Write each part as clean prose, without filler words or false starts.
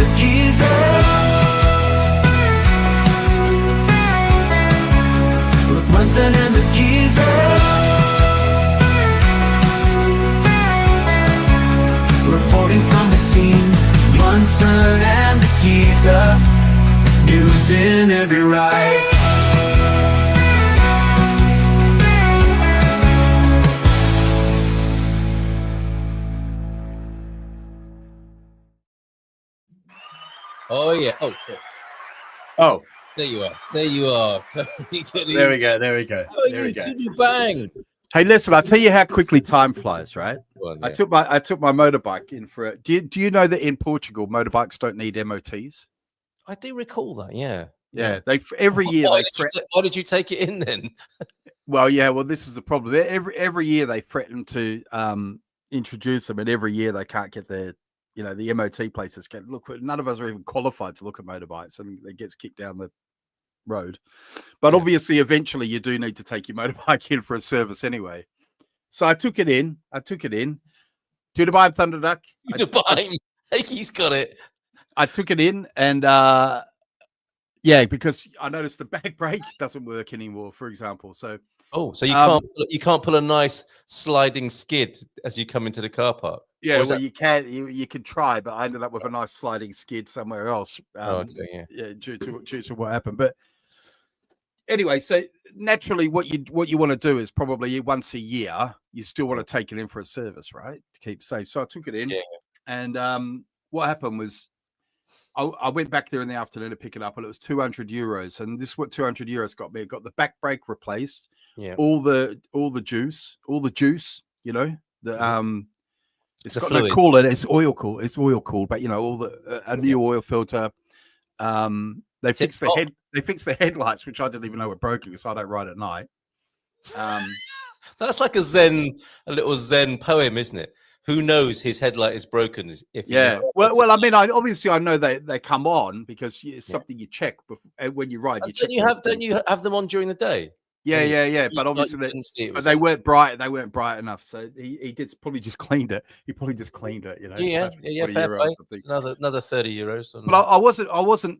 the Geeza. With Munson and the Geeza. Reporting from the scene, Munson and the Geeza. News in every ride. Oh yeah. Oh shit. Oh, there you are. There you are. there we go. There we go. Oh, There we go. Bang. Hey, listen, I'll tell you how quickly time flies, right? Well, yeah. I took my motorbike in for it. Do you know that in Portugal motorbikes don't need MOTs? I do recall that. Yeah. Yeah, they every year. Why did you take it in then? Well, this is the problem. Every year they threaten to introduce them, and every year they can't get the MOT places. Look, none of us are even qualified to look at motorbikes, and it gets kicked down the road. But obviously, eventually, you do need to take your motorbike in for a service anyway. So I took it in. To Dubai Thunder Duck. Dubai, he's got it. I took it in, and because I noticed the back brake doesn't work anymore, for example. So you can't pull a nice sliding skid as you come into the car park. Yeah, well, you can try, but I ended up with a nice sliding skid somewhere else. Due to what happened. But anyway, so naturally, what you want to do is probably once a year, you still want to take it in for a service, right, to keep safe. So I took it in, and what happened was I went back there in the afternoon to pick it up, and it was €200. And this is what €200 got me. It got the back brake replaced, all the juice, it's got no coolant. It's oil cooled. But all a new oil filter. They fixed the headlights, which I didn't even know were broken because I don't ride at night. That's like a little Zen poem, isn't it? Who knows his headlight is broken? Well, I mean, I know they come on because it's something you check when you ride. Don't you have them on during the day? Yeah. But obviously, they weren't bright. They weren't bright enough. So he did probably just cleaned it. He probably just cleaned it. Fair play. Another €30. But I wasn't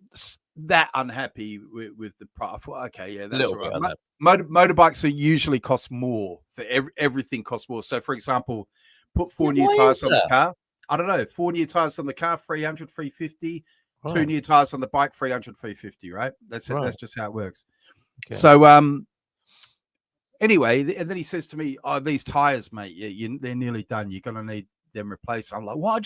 that unhappy with the price. Okay, yeah, that's right. Motorbikes usually cost more. For everything costs more. So, for example, put 4 new tires on the car. I don't know. 4 new tires on the car, 300, 350. Right. 2 new tires on the bike, 300, 350. Right? That's it. That's just how it works. Okay. So, anyway, and then he says to me, "Oh, these tires, mate, they're nearly done. You're gonna need them replaced." I'm like, "Well,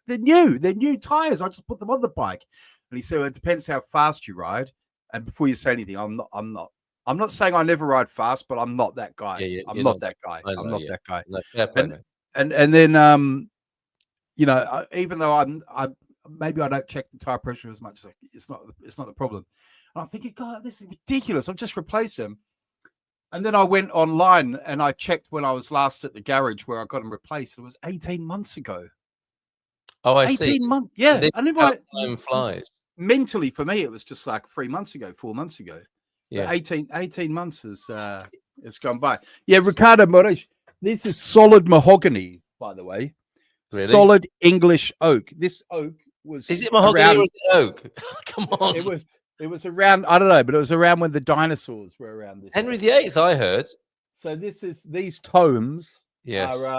they're new tires. I just put them on the bike." And he said, "Well, it depends how fast you ride." And before you say anything, I'm not saying I never ride fast, but I'm not that guy. I'm not that guy. I'm not that guy. And then even though I maybe I don't check the tire pressure as much, it's not the problem. And I'm thinking, God, this is ridiculous. I'll just replace them. And then I went online and I checked when I was last at the garage where I got them replaced. It was 18 months ago. Oh, I see. 18 months. Yeah. This is how time flies. Mentally, for me, it was just like 4 months ago. Yeah. 18 months has gone by. Yeah, Ricardo Moreira, this is solid mahogany, by the way. Really? Solid English oak. This oak was. Is it mahogany or is it oak? Come on. It was around, I don't know, but it was around when the dinosaurs were around. Henry VIII, I heard. So these tomes are,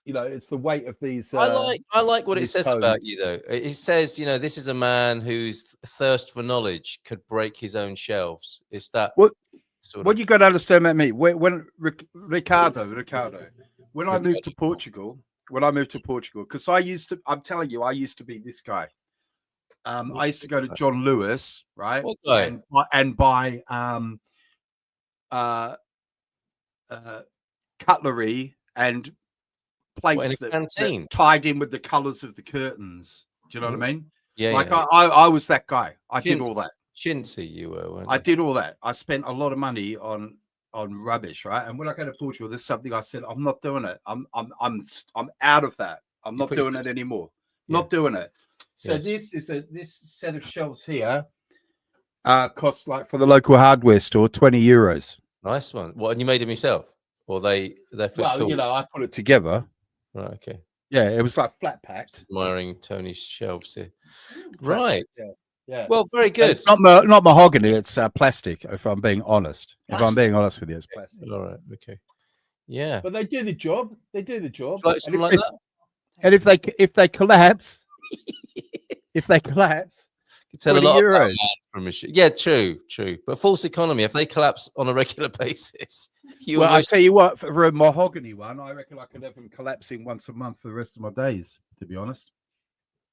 it's the weight of these. I like what it says tomes about you, though. It says, this is a man whose thirst for knowledge could break his own shelves. Is that what you got to understand about me? When Ricardo, when I moved to Portugal, because I'm telling you, I used to be this guy. I used to go to John Lewis, right? And buy cutlery and plates that tied in with the colors of the curtains. Do you know what I mean? Yeah. I was that guy. I did all that. Chintzy, you were. Weren't you? I did all that. I spent a lot of money on rubbish, right? And when I go to Portugal, there's something I said, I'm not doing it. I'm out of that. I'm not doing it anymore. Not doing it. So this set of shelves here costs, like, for the local hardware store, €20. Nice one. What? And you made them yourself, or they're I put it together. Right. Okay. Yeah, it was like flat packed. Admiring Tony's shelves here. Right. Yeah. Well, very good. It's not mahogany. It's plastic. If I'm being honest. Plastic. If I'm being honest with you, it's plastic. All right. Okay. Yeah. But they do the job. They do the job. Like something like that. And if they collapse, if they collapse, you tell a lot about from a yeah, true. But false economy, if they collapse on a regular basis, well, I tell you what, for a mahogany one, I reckon I could have them collapsing once a month for the rest of my days. To be honest.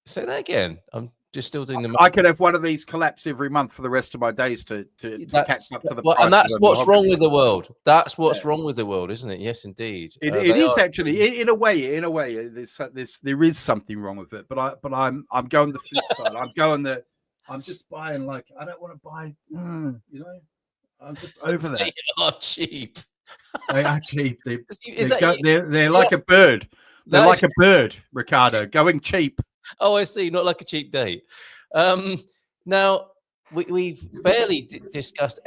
Say that again. I'm just still doing the. I could have one of these collapse every month for the rest of my days to catch up to the. And that's what's wrong with the world. That's what's wrong with the world, isn't it? Yes, indeed. It is actually in a way. There is something wrong with it. But I'm going the flip side. I'm just buying like I don't want to buy. You know, I'm just over that. They are cheap. They are cheap. They're like a bird. They're like a bird, Ricardo, going cheap. Oh, I see. Not like a cheap date. Now we've barely discussed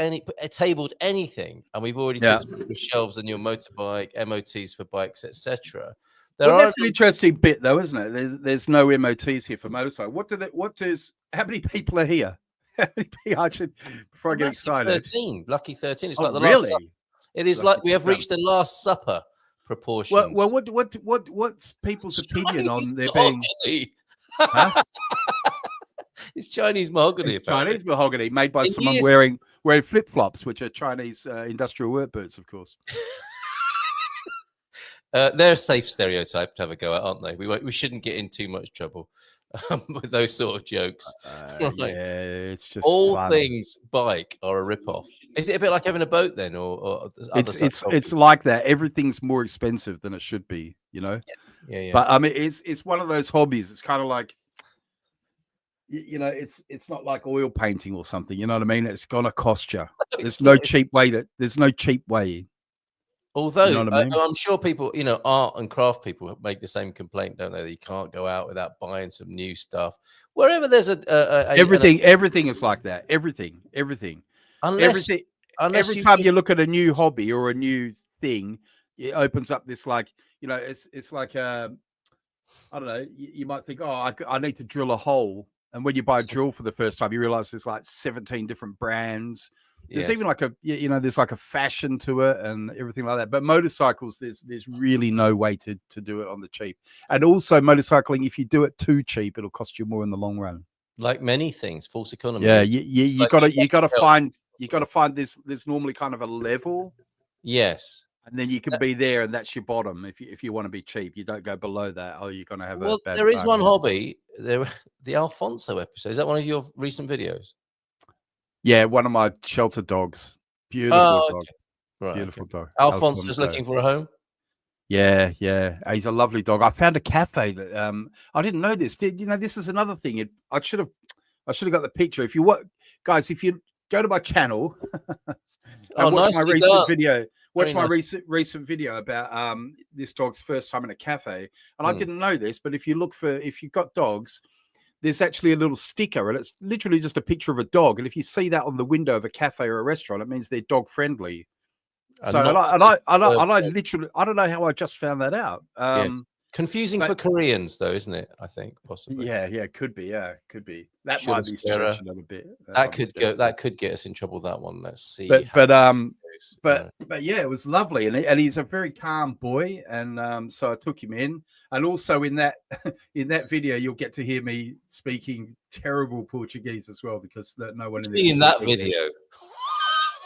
tabled anything, and we've already talked about your shelves and your motorbike, MOTs for bikes, etc. That's an interesting bit, though, isn't it? There's no MOTs here for motorcycle. How many people are here? Before I get excited, 13. Lucky 13. It's like the really? last. It is like we have reached the Last Supper proportions. Well, what's people's opinion on there being? Huh? It's Chinese mahogany. It's Chinese mahogany made by someone wearing flip flops, which are Chinese industrial work boots, of course. They're a safe stereotype to have a go at, aren't they? We shouldn't get in too much trouble with those sort of jokes. Yeah, it's just all fun. Things bike are a rip-off. Is it a bit like having a boat then, or it's like that? Everything's more expensive than it should be, you know. Yeah. But I mean, it's one of those hobbies. It's kind of like, you know, it's not like oil painting or something. You know what I mean? It's gonna cost you. There's no cheap way. Although you know what I mean? I'm sure people, you know, art and craft people make the same complaint, don't they? That you can't go out without buying some new stuff. Wherever there's everything is like that. Everything. Unless Every time you look at a new hobby or a new thing, it opens up this, like, you know, it's like I don't know. You might think, oh, I need to drill a hole, and when you buy a drill for the first time, you realize there's like 17 different brands. There's even like there's like a fashion to it and everything like that. But motorcycles, there's really no way to do it on the cheap. And also motorcycling, if you do it too cheap, it'll cost you more in the long run. Like many things, false economy. Yeah, you gotta find there's normally kind of a level. Yes. And then you can be there, and that's your bottom. If you want to be cheap, you don't go below that. Oh, you're gonna have a bad there is time, one hobby. The Alfonso episode. Is that one of your recent videos? Yeah, one of my shelter dogs. Beautiful dog. Right, beautiful dog. Alfonso's looking for a home. Yeah. He's a lovely dog. I found a cafe that I didn't know this. You know, this is another thing. I should have got the picture. If you go to my channel and watch my recent video. Watch my recent video about this dog's first time in a cafe. And I didn't know this, but if you've got dogs, there's actually a little sticker, and it's literally just a picture of a dog. And if you see that on the window of a cafe or a restaurant, it means they're dog friendly. So I literally, I don't know how I just found that out. Yes. Confusing for Koreans, though, isn't it? I think possibly. Yeah, could be. Yeah, could be. That might be stretching a bit. That could get us in trouble. That one. Let's see. But yeah, it was lovely, and he's a very calm boy, and so I took him in, and also in that video you'll get to hear me speaking terrible Portuguese as well, because no one in that video.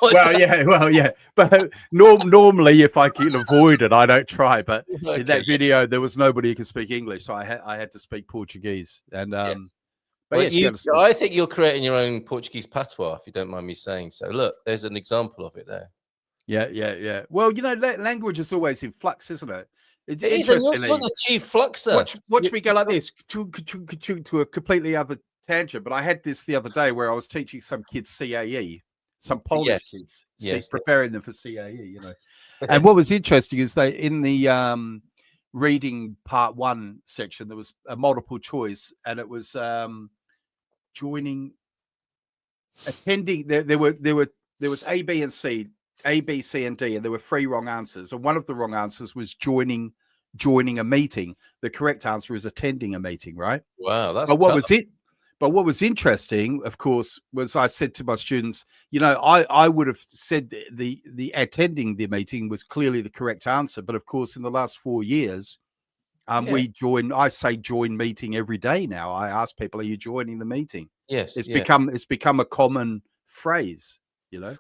Well, yeah. But normally, if I can avoid it, I don't try. But in that video, there was nobody who could speak English, so I had to speak Portuguese. And but I think you're creating your own Portuguese patois, if you don't mind me saying so. Look, there's an example of it there. Yeah. Well, you know, language is always in flux, isn't it? It is a chief fluxer. Watch me go like this to a completely other tangent. But I had this the other day where I was teaching some kids CAE. Some Polish kids, preparing them for CAE, you know. And what was interesting is they, in the reading part 1 section, there was a multiple choice, and it was attending. There was A, B, C, and D, and there were 3 wrong answers. And one of the wrong answers was joining joining a meeting. The correct answer is attending a meeting, right? Wow, that's but what tough. was it? But what was interesting, of course, was I said to my students, I would have said the attending the meeting was clearly the correct answer. But of course, in the last 4 years, I say join meeting every day now. I ask people, are you joining the meeting? Yes. It's become a common phrase,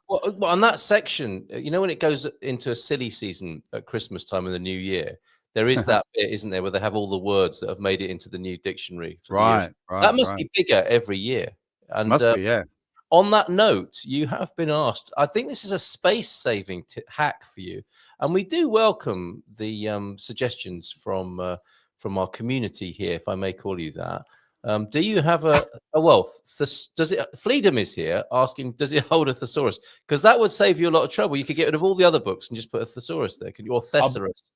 Well, on that section, when it goes into a silly season at Christmas time and the New Year, there is that bit, isn't there, where they have all the words that have made it into the new dictionary for the year. That must be bigger every year. And must be, yeah. On that note, you have been asked. I think this is a space-saving hack for you, and we do welcome the suggestions from our community here, if I may call you that. Do you have Freedom is here asking, does it hold a thesaurus? Because that would save you a lot of trouble. You could get rid of all the other books and just put a thesaurus there, or thesaurus.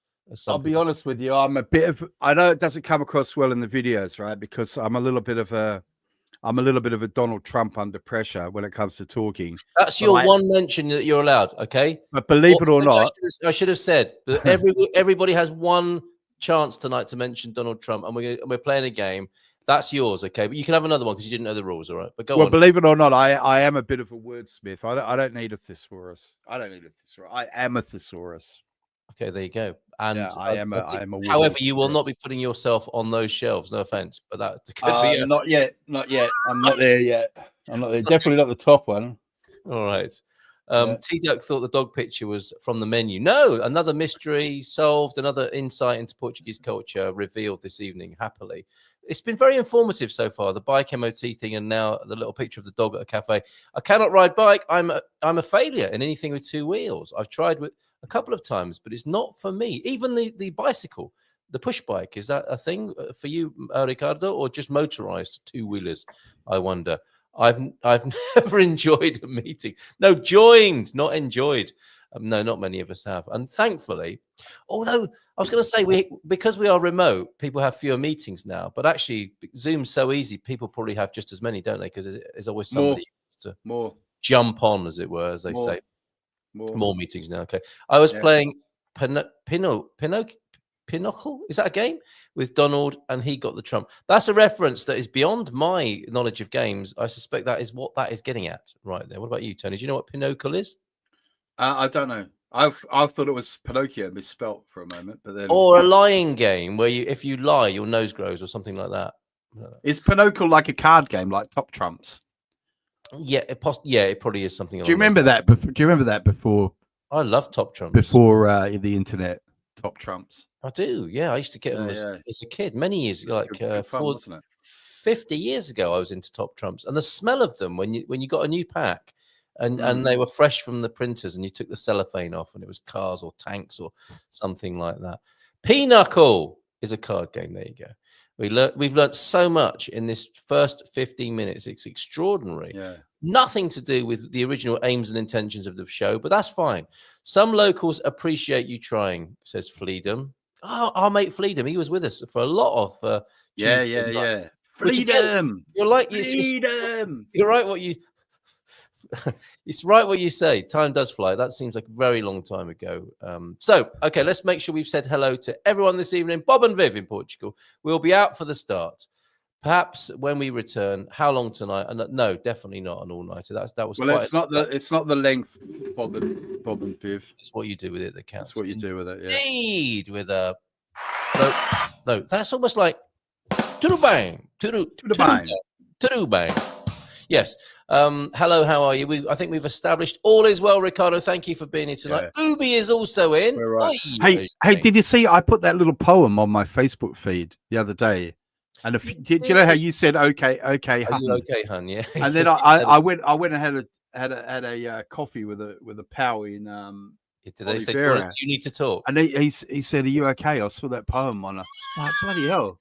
I'll be honest with you. I know it doesn't come across well in the videos, right? Because I'm a little bit of a Donald Trump under pressure when it comes to talking. That's your one mention that you're allowed, okay? But believe it or not, I should have said that everybody has one chance tonight to mention Donald Trump, and we're playing a game. That's yours, okay? But you can have another one because you didn't know the rules, all right? But go on. Well, believe it or not, I am a bit of a wordsmith. I don't need a thesaurus. I am a thesaurus. Okay, there you go. And I am a. However, you will not be putting yourself on those shelves. No offense, but that could be not yet. I'm not there yet. I'm not there. Definitely not the top one. All right. T-Duck thought the dog picture was from the menu. No, another mystery solved, another insight into Portuguese culture revealed this evening, happily. It's been very informative so far, the bike MOT thing, and now the little picture of the dog at a cafe. I cannot ride bike. I'm a failure in anything with two wheels. I've tried with a couple of times, but it's not for me. Even the bicycle, the push bike, is that a thing for you, Ricardo, or just motorized two-wheelers? I wonder. I've never enjoyed a meeting. No, joined, not enjoyed. No, not many of us have. And thankfully, although I was going to say, because we are remote, people have fewer meetings now. But actually, Zoom's so easy, people probably have just as many, don't they? Because there's always somebody to jump on, as it were, as they say. More meetings now. Okay. I was playing Pinochle. Is that a game with Donald, and he got the Trump? That's a reference that is beyond my knowledge of games. I suspect that is what that is getting at right there. What about you, Tony? Do you know what Pinochle is? I don't know. I thought it was Pinocchio misspelt for a moment, but then or a lying game where if you lie, your nose grows or something like that. Is Pinochle like a card game, like Top Trumps? Yeah, it probably is something. Do you remember that? Do you remember that before? I love Top Trumps before the internet. Top Trumps. I do. Yeah, I used to get them as a kid, many years, like 50 years ago. I was into Top Trumps, and the smell of them when you got a new pack. And they were fresh from the printers, and you took the cellophane off, and it was cars or tanks or something like that. Pinochle is a card game. There you go. We've learned so much in this first 15 minutes. It's extraordinary. Yeah. Nothing to do with the original aims and intentions of the show, but that's fine. Some locals appreciate you trying, says Freedom. Oh, our mate Freedom, he was with us for a lot of Freedom. Again, you're like Freedom. You're right. It's right what you say. Time does fly. That seems like a very long time ago. Okay, let's make sure we've said hello to everyone this evening. Bob and Viv in Portugal. We'll be out for the start. Perhaps when we return. How long tonight? No, definitely not an all-nighter. That was. Well, it's not the length, Bob and Viv. It's what you do with it that counts. That's what you do with it. Yeah. Indeed, with a no. That's almost like to bang, to bang. Yes. Hello, how are you? I think we've established all is well, Ricardo. Thank you for being here tonight. Yeah. Ubi is also in. Right. Hey, did you see I put that little poem on my Facebook feed the other day? And did you know how you said okay, hun? Okay, hun, yeah. And then I went and had a coffee with a pal in did they say you need to talk? And he said, "Are you okay?" I saw that poem on like, bloody hell.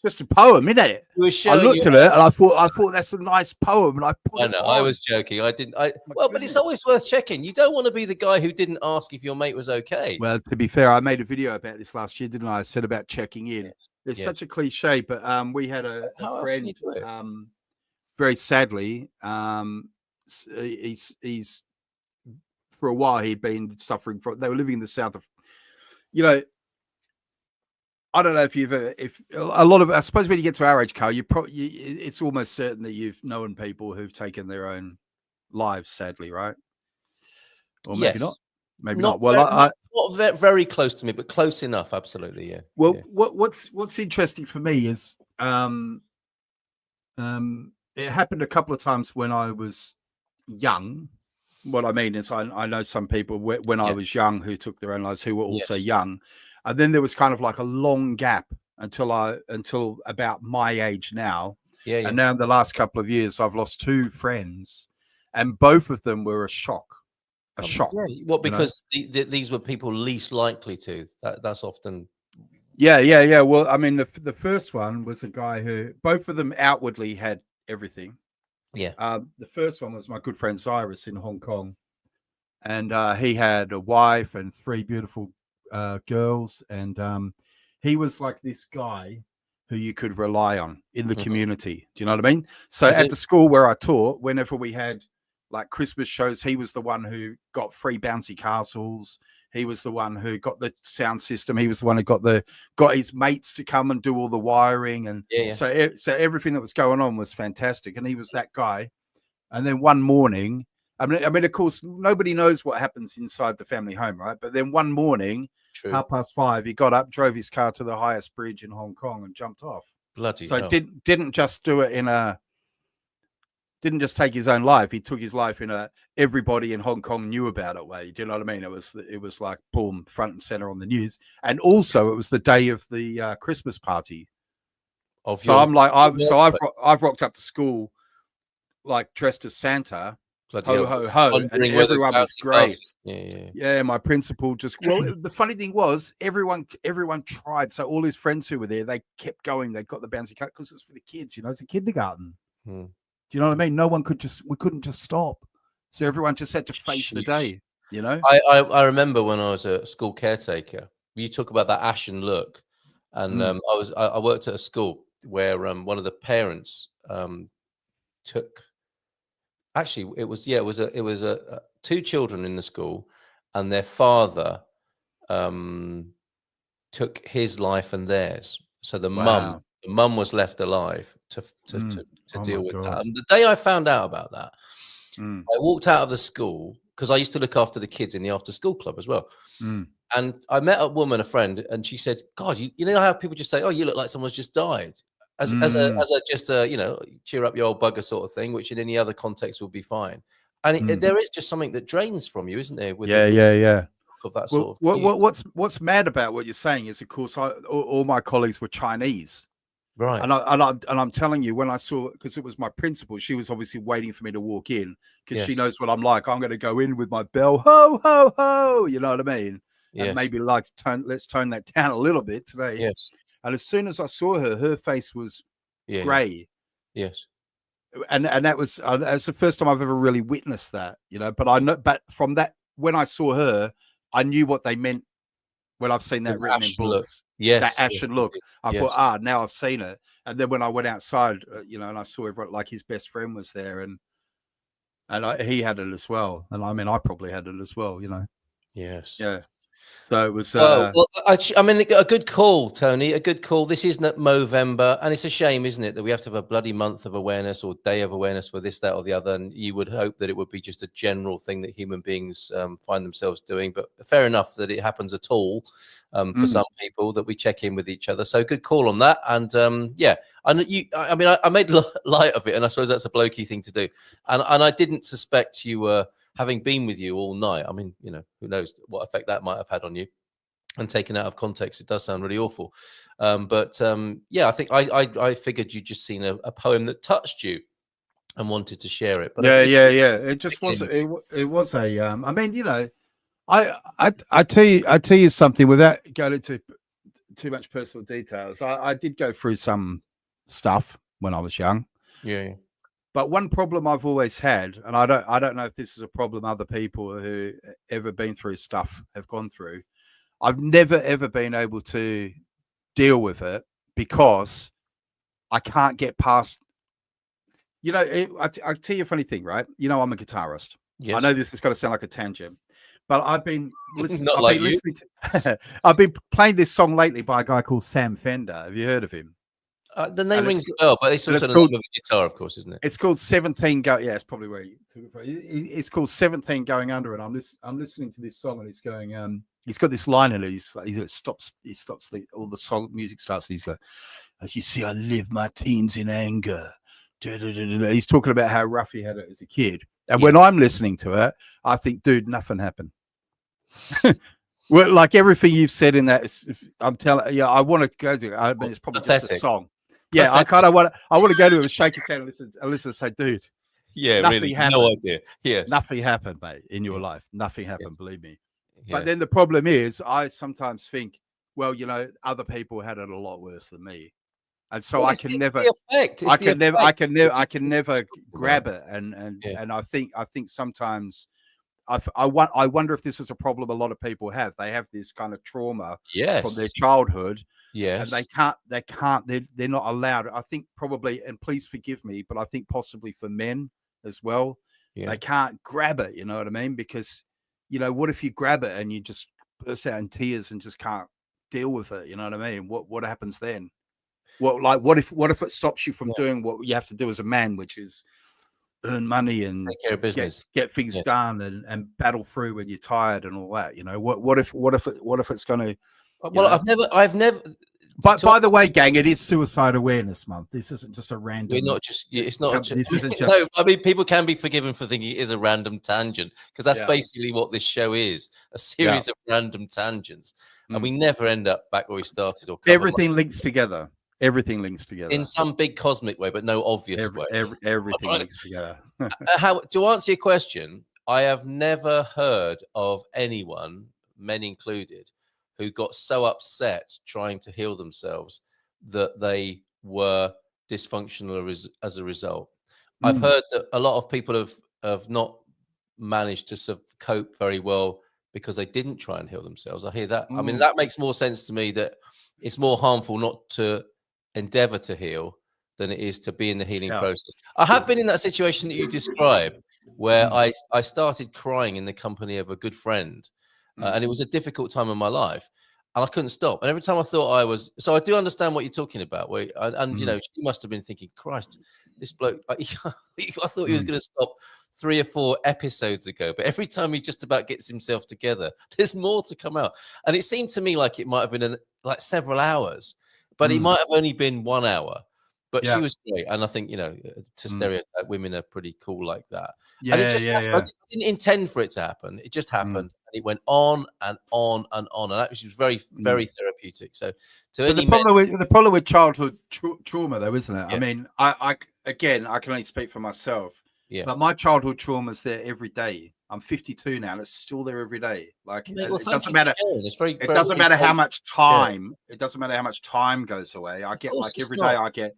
Just a poem, isn't it? I looked at it and I thought that's a nice poem, and I put it on. I was joking. I didn't. But it's always worth checking. You don't want to be the guy who didn't ask if your mate was okay. Well, to be fair, I made a video about this last year, didn't I? I said about checking in. Yes. It's such a cliche, but we had a friend. Very sadly, he's for a while he'd been suffering from. They were living in the south of, I don't know if if a lot of, I suppose when you get to our age, Carl, it's almost certain that you've known people who've taken their own lives, sadly, right? Or maybe not. Maybe not. Well, not very close to me, but close enough. Absolutely, yeah. Well, yeah. What's interesting for me is it happened a couple of times when I was young. What I mean is, I know some people when I was young who took their own lives who were also young, and then there was kind of like a long gap until about my age now. Yeah. And now in the last couple of years, I've lost 2 friends, and both of them were a shock. Shock. Yeah. Well, because these were people least likely to. That's often. Yeah. Well, I mean, the first one was a guy who both of them outwardly had everything. Yeah. The first one was my good friend Cyrus in Hong Kong, and he had a wife and 3 beautiful girls, and he was like this guy who you could rely on in the community. Do you know what I mean? So at the school where I taught, whenever we had like Christmas shows, he was the one who got free bouncy castles. He was the one who got the sound system. He was the one who got his mates to come and do all the wiring, and so everything that was going on was fantastic. And he was that guy. And then one morning, I mean, of course, nobody knows what happens inside the family home, right? But then one morning, 5:30, he got up, drove his car to the highest bridge in Hong Kong, and jumped off. Bloody so hell. Didn't just do it didn't just take his own life. He took his life in everybody in Hong Kong knew about it way. Do you know what I mean? It was like boom, front and center on the news. And also it was the day of the Christmas party. I've rocked up to school like dressed as Santa, ho ho ho, and everyone was great. Yeah. My principal the funny thing was everyone tried. So all his friends who were there, they kept going. They got the bouncy cut because it's for the kids. It's a kindergarten. Do you know what I mean? We couldn't just stop. So everyone just had to face the day, I remember when I was a school caretaker, you talk about that ashen look. And I worked at a school where one of the parents it was 2 children in the school, and their father took his life and theirs. So the mum was left alive to deal with that. And the day I found out about that, I walked out of the school because I used to look after the kids in the after school club as well. And I met a friend, and she said, "God, you know how people just say, oh, you look like someone's just died,' as a cheer up your old bugger sort of thing, which in any other context would be fine. And there is just something that drains from you, isn't there? Of that sort of. What's mad about what you're saying is, of course, all my colleagues were Chinese. Right. And I'm telling you, when I saw, because it was my principal, she was obviously waiting for me to walk in because she knows what I'm like. I'm going to go in with my bell, ho, ho, ho. You know what I mean? Yes. And maybe let's tone that down a little bit today. Yes. And as soon as I saw her face was grey. Yes. And that's the first time I've ever really witnessed that, but from that, when I saw her, I knew what they meant when I've seen that written in books. Yes, that ashen look. I thought, now I've seen it. And then when I went outside, and I saw everyone, like his best friend was there, and he had it as well. And I mean, I probably had it as well, Yes. Yeah. So it was. I mean, a good call, Tony. A good call. This is Movember, and it's a shame, isn't it, that we have to have a bloody month of awareness or day of awareness for this, that, or the other. And you would hope that it would be just a general thing that human beings find themselves doing. But fair enough that it happens at all for some people, that we check in with each other. So good call on that. And I made light of it, and I suppose that's a blokey thing to do. And I didn't suspect you were. Having been with you all night, I mean, who knows what effect that might have had on you, and taken out of context, it does sound really awful. I think I figured you'd just seen a poem that touched you and wanted to share it. But it just was. It was a. I mean, I tell you something without going into too much personal details. I did go through some stuff when I was young. Yeah. But one problem I've always had, and I don't know if this is a problem other people who ever been through stuff have gone through, I've never, ever been able to deal with it because I can't get past, I'll tell you a funny thing, right? I'm a guitarist. Yes. I know this is going to sound like a tangent, But I've been listening. Not like you. I've been playing this song lately by a guy called Sam Fender. Have you heard of him? The name rings a bell, but it's also the name of a guitar, of course, isn't it? It's called 17 Go. Yeah, it's probably where you took it from. It's called 17 Going Under, and I'm listening to this song, and it's going. He's got this line in it. He stops all the song music starts. He's like, as you see, I live my teens in anger. He's talking about how rough he had it as a kid. And when I'm listening to it, I think, dude, nothing happened. Well, like everything you've said in that, I'm telling you, I want to go to it. I mean, it's probably just a song. Yeah, pathetic. I want to go to him and shake his hand and listen and say, dude, nothing really happened. No idea. Yes. Nothing happened, mate, in your life. Nothing happened, believe me. Yes. But then the problem is, I sometimes think, well, other people had it a lot worse than me. And so I can never grab it. And I think sometimes I wonder if this is a problem a lot of people have. They have this kind of trauma from their childhood. Yes. And they're not allowed. I think probably, and please forgive me, but I think possibly for men as well, they can't grab it. You know what I mean? Because, what if you grab it and you just burst out in tears and just can't deal with it? You know what I mean? What happens then? What if it stops you from doing what you have to do as a man, which is earn money and take care of business, get things done and battle through when you're tired and all that? What if it's going to? Well, I've never. But by the way, gang, it is Suicide Awareness Month. This isn't just a random. We're not just. It's not. This isn't just. No, I mean, people can be forgiven for thinking it is a random tangent, because that's basically what this show is—a series of random tangents, and we never end up back where we started. Or everything links together. Everything links together in some big cosmic way, but no obvious way. Everything links together. To answer your question, I have never heard of anyone, men included, who got so upset trying to heal themselves that they were dysfunctional as a result. I've heard that a lot of people have not managed to sort of cope very well because they didn't try and heal themselves. I hear that. I mean, that makes more sense to me, that it's more harmful not to endeavor to heal than it is to be in the healing process. I have been in that situation that you described, where I started crying in the company of a good friend, and it was a difficult time in my life, and I couldn't stop. And every time I thought I was, so I do understand what you're talking about. She must have been thinking, Christ, this bloke, I thought he was going to stop 3 or 4 episodes ago, but every time he just about gets himself together, there's more to come out. And it seemed to me like it might have been like several hours, but it might have only been 1 hour. But she was great, and I think, to stereotype, women are pretty cool like that. Yeah, and it just happened. I didn't intend for it to happen. It just happened, and it went on and on and on, and that was very, very therapeutic. So, the problem with childhood trauma, though, isn't it? Yeah. I mean, I can only speak for myself. Yeah. But my childhood trauma is there every day. I'm 52 now, and it's still there every day. Like, it doesn't matter. It doesn't matter how much time. It doesn't matter how much time goes away. I get, like, every day I get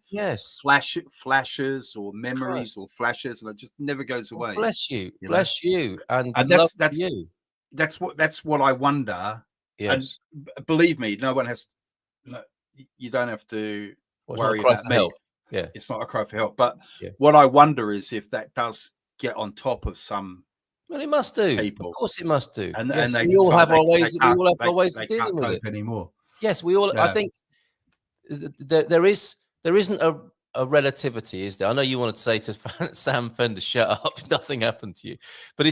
flashes or memories or flashes, and it just never goes away. Bless you, bless you, and that's you. That's what I wonder. Yes, and believe me, no one has. You don't have to worry about me. Yeah, it's not a cry for help. But what I wonder is if that does get on top of some. Well, it must do. People. Of course, it must do. And we all have our ways. We all have our ways of dealing with it anymore. Yes, we all. I think there isn't a relativity, is there? I know you wanted to say to Sam Fender, "Shut up, nothing happened to you," but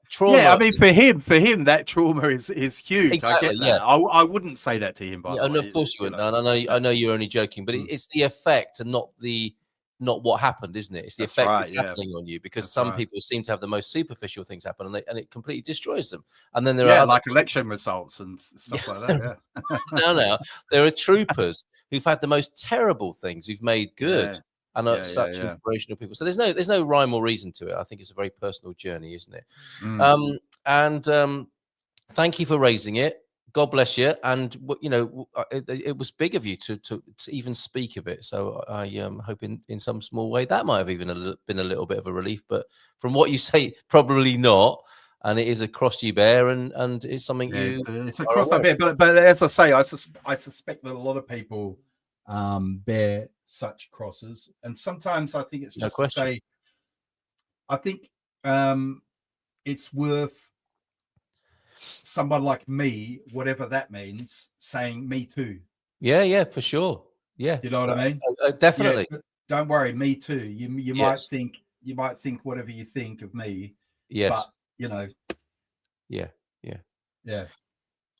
trauma. Yeah, I mean, for him, that trauma is huge. Exactly, I get that. I wouldn't say that to him. And of course you wouldn't. And I know you're only joking, but it's the effect and not what happened, isn't it? It's the effect that's happening on you, because some people seem to have the most superficial things happen, and it completely destroys them. And then there are like election results and stuff like that. Yeah. No, there are troopers who've had the most terrible things who've made good, and are such inspirational people. So there's no rhyme or reason to it. I think it's a very personal journey, isn't it? Thank you for raising it. God bless you. And it was big of you to even speak of it. So I hope in some small way that might have even been a little bit of a relief. But from what you say, probably not. And it is a cross you bear, and it's something it's a cross I bear. But as I say, I suspect that a lot of people bear such crosses, and sometimes I think it's just to say, I think it's worth someone like me, whatever that means, saying me too. Yeah, for sure. Yeah, Do you know what I mean? Definitely. Yeah, don't worry, me too. You Yes. might think whatever you think of me. Yes. But you know. Yeah.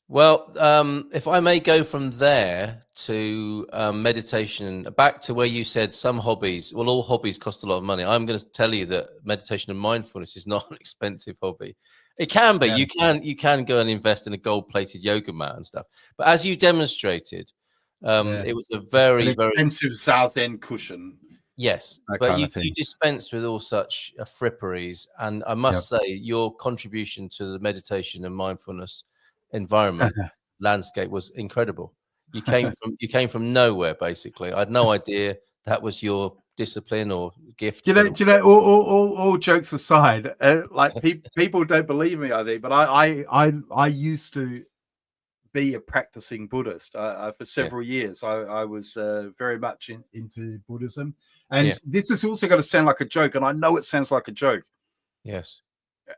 Well, if I may go from there to meditation, back to where you said some hobbies, well, all hobbies cost a lot of money. I'm going to tell you that meditation and mindfulness is not an expensive hobby. It can be. Yeah. You can go and invest in a gold-plated yoga mat and stuff. But as you demonstrated, it was a very, it's an expensive South End cushion. Yes, but you dispensed with all such fripperies, and I must say your contribution to the meditation and mindfulness environment landscape was incredible. You came from nowhere, basically. I had no idea that was your discipline or gift. Do you know? All jokes aside, like people don't believe me, I think, but I used to be a practicing Buddhist for several years. I was very much into Buddhism, and this is also going to sound like a joke, and I know it sounds like a joke. Yes,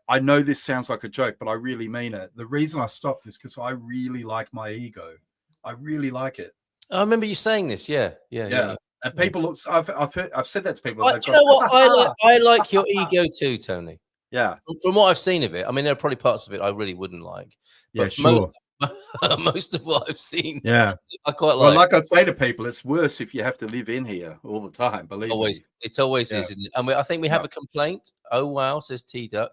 I know this sounds like a joke, but I really mean it. The reason I stopped is because I really like my ego. I really like it. I remember you saying this. Yeah. And people look. I've said that to people. Do you know what? I like your ego too, Tony. Yeah. From what I've seen of it, I mean, there are probably parts of it I really wouldn't like. But sure. Most of what I've seen, I quite like. Well, like I say to people, it's worse if you have to live in here all the time. Believe me. It always is, isn't it? And I think we have a complaint. Oh wow, says T Duck.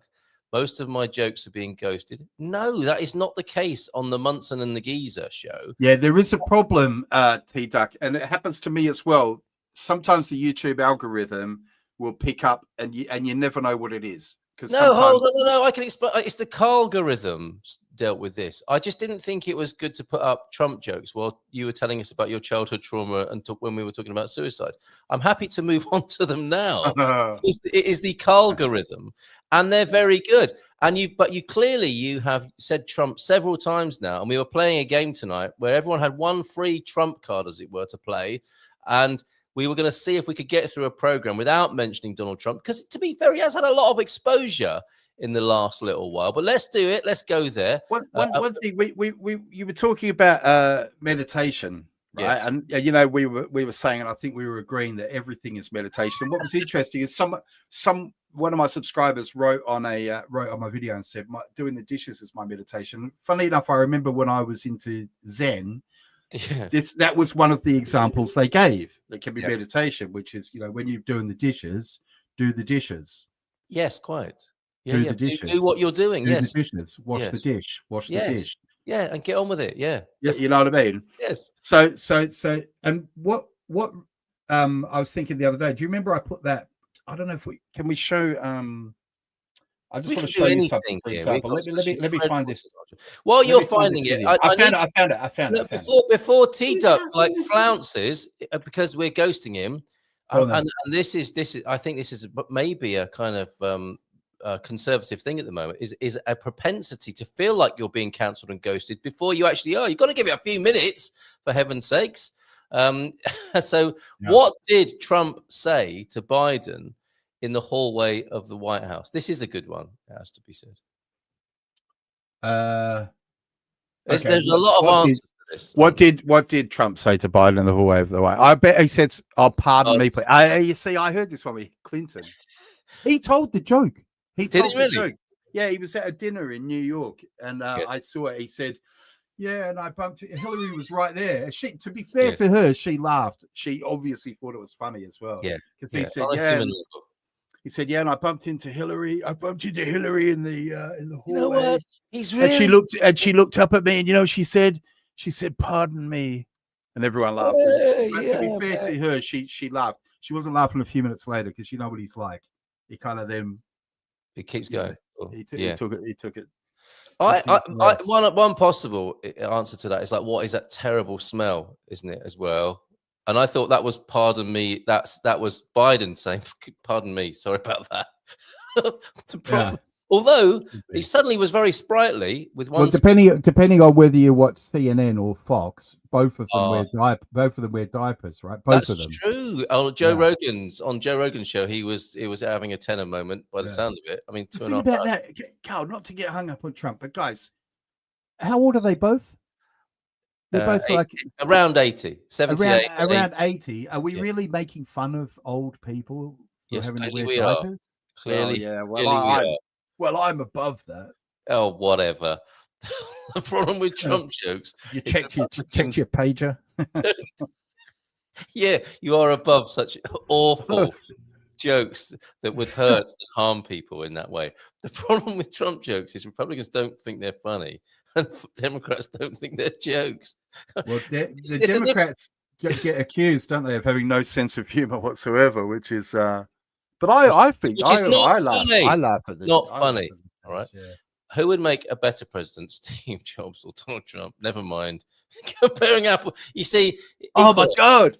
Most of my jokes are being ghosted. No, that is not the case on the Munson and the Geeza show. Yeah, there is a problem, T Duck, and it happens to me as well. Sometimes the YouTube algorithm will pick up, and you never know what it is. No, I can explain. It's the algorithm dealt with this. I just didn't think it was good to put up Trump jokes while you were telling us about your childhood trauma and when we were talking about suicide. I'm happy to move on to them now. It is the algorithm, and they're very good. And you clearly have said Trump several times now, and we were playing a game tonight where everyone had one free Trump card, as it were, to play, and we were going to see if we could get through a program without mentioning Donald Trump, because to be fair, he has had a lot of exposure in the last little while. But let's do it. Let's go there. One thing you were talking about meditation, right? Yes. And you know, we were saying, and I think we were agreeing that everything is meditation. And what was interesting is one of my subscribers wrote on my video and said, doing the dishes is my meditation. Funnily enough, I remember when I was into Zen. Yes. That was one of the examples they gave. That can be meditation, which is, you know, when you're doing the dishes, do the dishes. Yes, quite. Do the dishes. Do what you're doing. Do the dishes. Wash the dish. Wash the dish. Yeah, and get on with it. Yeah. You know what I mean? Yes. So, and what I was thinking the other day. Do you remember I put that? I don't know if we show. I just want to show you something. For example, let me find this. While you're finding it, I found it. Before T Duck like flounces because we're ghosting him, and this is I think this is maybe a kind of conservative thing at the moment is a propensity to feel like you're being cancelled and ghosted before you actually are. You've got to give it a few minutes, for heaven's sakes. What did Trump say to Biden in the hallway of the White House? This is a good one, it has to be said. There's a lot of answers to this. What did Trump say to Biden in the hallway of the White House? I bet he said, "Oh, pardon me, please." You see, I heard this one with Clinton. He told the joke. Did he really? Joke. Yeah, he was at a dinner in New York, and I saw it. He said, "Yeah," and I bumped it. Hillary was right there. To be fair to her, she laughed. She obviously thought it was funny as well. Yeah, because he said, "Yeah." He said, "Yeah," and I bumped into Hillary. I bumped into Hillary in the hallway. You know what? He's really. And she looked up at me, and you know, she said, "Pardon me," and everyone laughed. But to be fair to her, she laughed. She wasn't laughing a few minutes later because you know what he's like. He kind of then. It keeps going. He took it. One possible answer to that is like, what is that terrible smell, isn't it, as well? And I thought that was, pardon me, that was Biden saying, pardon me, sorry about that. Although he suddenly was very sprightly with one. Well, depending on whether you watch CNN or Fox, both of them wear diapers, right? Both of them. That's true. Oh, Joe Rogan's show, he was having a tenor moment by the sound of it. I mean, 2.5 hours. That, Carl, not to get hung up on Trump, but guys, how old are they both? They're both like around 80, 78. Around 80. Are we really making fun of old people for having to wear diapers? Clearly, Well, I'm above that. Oh, whatever. The problem with Trump jokes. You checked your pager. Yeah, you are above such awful jokes that would hurt and harm people in that way. The problem with Trump jokes is Republicans don't think they're funny, and Democrats don't think they're jokes. Well, the Democrats get accused, don't they, of having no sense of humor whatsoever, which is. But I think I laugh at this. Not funny. All right. Yeah. Who would make a better president, Steve Jobs or Donald Trump? Never mind. Comparing Apple. You see. Oh my God.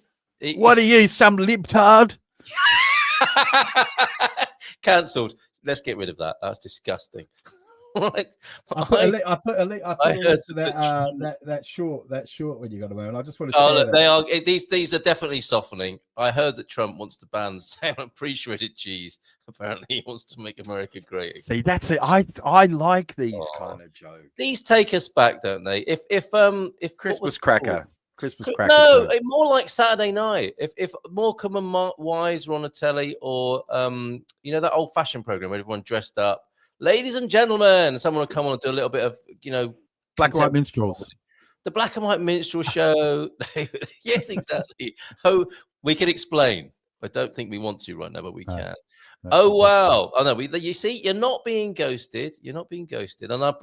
What are you, some libtard? Cancelled. Let's get rid of that. That's disgusting. Right. I put a link to that short when you got away, and I just want to. Oh, look, they are. These are definitely softening. I heard that Trump wants to ban salmon pre-shredded cheese. Apparently, he wants to make America great again. See, that's it. I like these kind of jokes. These take us back, don't they? If Christmas cracker. Christmas cracker. No, more like Saturday night. If Morecambe and Wise were on a telly, or that old-fashioned program where everyone dressed up. Ladies and gentlemen, someone would come on and do a little bit of, black and white minstrels. The black and white minstrel show. Yes, exactly. Oh, we can explain. I don't think we want to right now, but we can. Oh, wow. Oh, no, you see, you're not being ghosted. You're not being ghosted. And I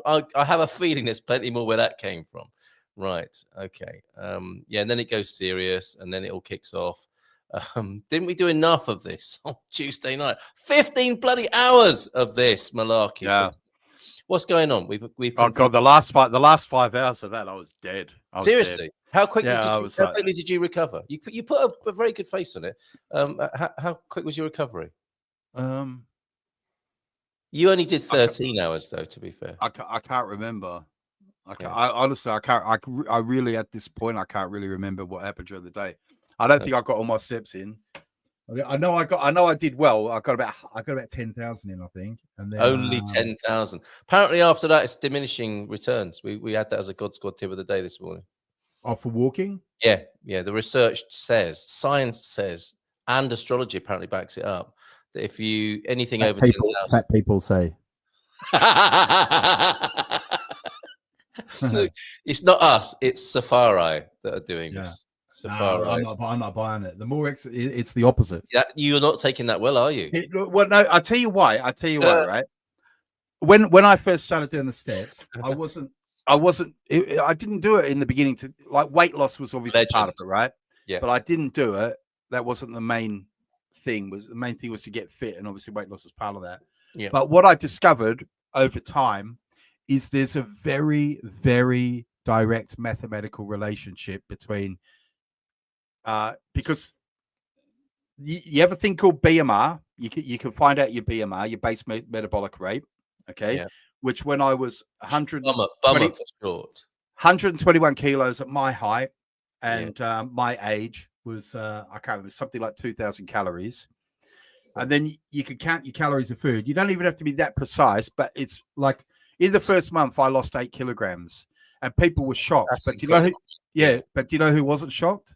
have a feeling there's plenty more where that came from. Right. Okay. And then it goes serious, and then it all kicks off. Didn't we do enough of this on Tuesday night? 15 bloody hours of this malarkey. Yeah. What's going on? We've oh God, the last 5 hours of that, I was dead. Seriously, dead. How quickly did you recover? You put a very good face on it. How quick was your recovery? You only did 13 hours, though. To be fair, I can't remember. I honestly, I can't. I really, at this point, I can't really remember what happened during the day. I don't think I got all my steps in. I know I did well. I got about 10,000 in, I think. And then, only 10,000. Apparently, after that, it's diminishing returns. We had that as a God Squad tip of the day this morning. Oh, for walking? Yeah. The research says, science says, and astrology apparently backs it up, that if you anything over 10,000, fat people say. Look, it's not us. It's Safari that are doing this. Safari. No, I'm not buying it. The more it's the opposite. Yeah, you're not taking that well, are you? Well, no. I'll tell you why. Right? When I first started doing the steps, I didn't do it in the beginning. To like weight loss was obviously part of it, right? Yeah. But I didn't do it. That wasn't the main thing. The main thing was to get fit, and obviously weight loss was part of that. Yeah. But what I discovered over time is there's a very, very direct mathematical relationship between because you have a thing called BMR. You can find out your BMR, your base metabolic rate, okay? Yeah. Which when I was 121 kilos at my height and my age was I can't remember, something like 2,000 calories. And then you can count your calories of food. You don't even have to be that precise, but it's like in the first month I lost 8 kilograms, and people were shocked. But do you know who? Yeah, but do you know who wasn't shocked?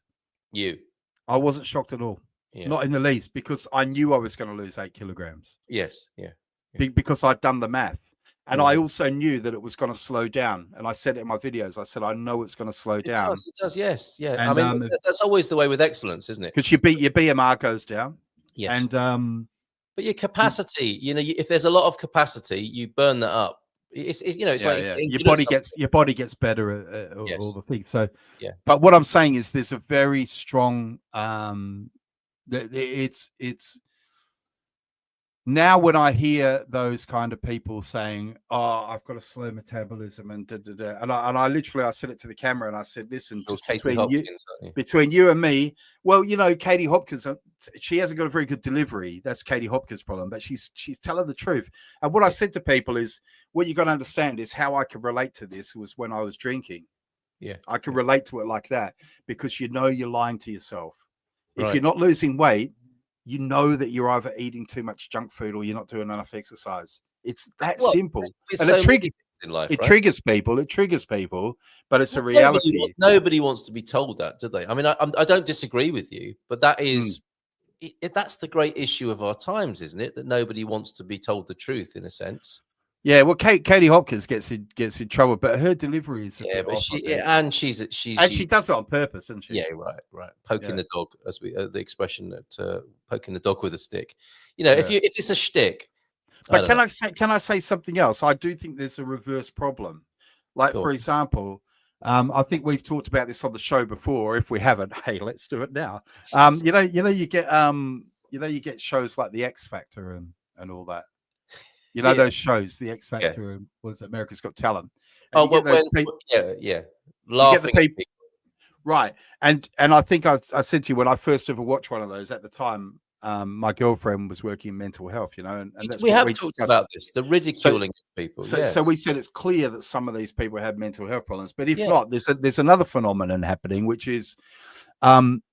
You. I wasn't shocked at all. Yeah. Not in the least, because I knew I was going to lose 8 kilograms. Yes. Yeah. Because I'd done the math. And I also knew that it was going to slow down. And I said it in my videos. I said, I know it's going to slow down. It does, yes. Yeah. And, I mean, that's always the way with excellence, isn't it? Because your BMR goes down. Yes. And but your capacity, if there's a lot of capacity, you burn that up. It's like your body gets better at all the things. So yeah. But what I'm saying is there's a very strong it's Now, when I hear those kind of people saying, "Oh, I've got a slow metabolism," and I literally, I said it to the camera, and I said, "Listen, just between you and me, well, you know, Katie Hopkins, she hasn't got a very good delivery. That's Katie Hopkins' problem, but she's telling the truth." And what I said to people is, what you got to understand is how I can relate to this was when I was drinking. Yeah, I can relate to it like that, because you know you're lying to yourself. If you're not losing weight, you know that you're either eating too much junk food or you're not doing enough exercise. It's that simple. And so it triggers in life, it triggers people. It triggers people, but it's a reality. Nobody wants to be told that, do they? I mean, I don't disagree with you, but that is that's the great issue of our times, isn't it? That nobody wants to be told the truth, in a sense. Yeah, well, Katie Hopkins gets in trouble, but her delivery is but she does it on purpose, doesn't she? Yeah, right. Poking the dog, as the expression that poking the dog with a stick. You know, if it's a shtick. But can I say something else? I do think there's a reverse problem. Like, for example, I think we've talked about this on the show before. If we haven't, hey, let's do it now. You get shows like The X Factor and all that. You know, those shows, The X Factor and what is it, America's Got Talent. And laughing at people. Right. And I think I said to you, when I first ever watched one of those at the time, my girlfriend was working in mental health, you know, and that's we have talked about this, the ridiculing of people. So we said it's clear that some of these people have mental health problems, but if not, there's another phenomenon happening, which is on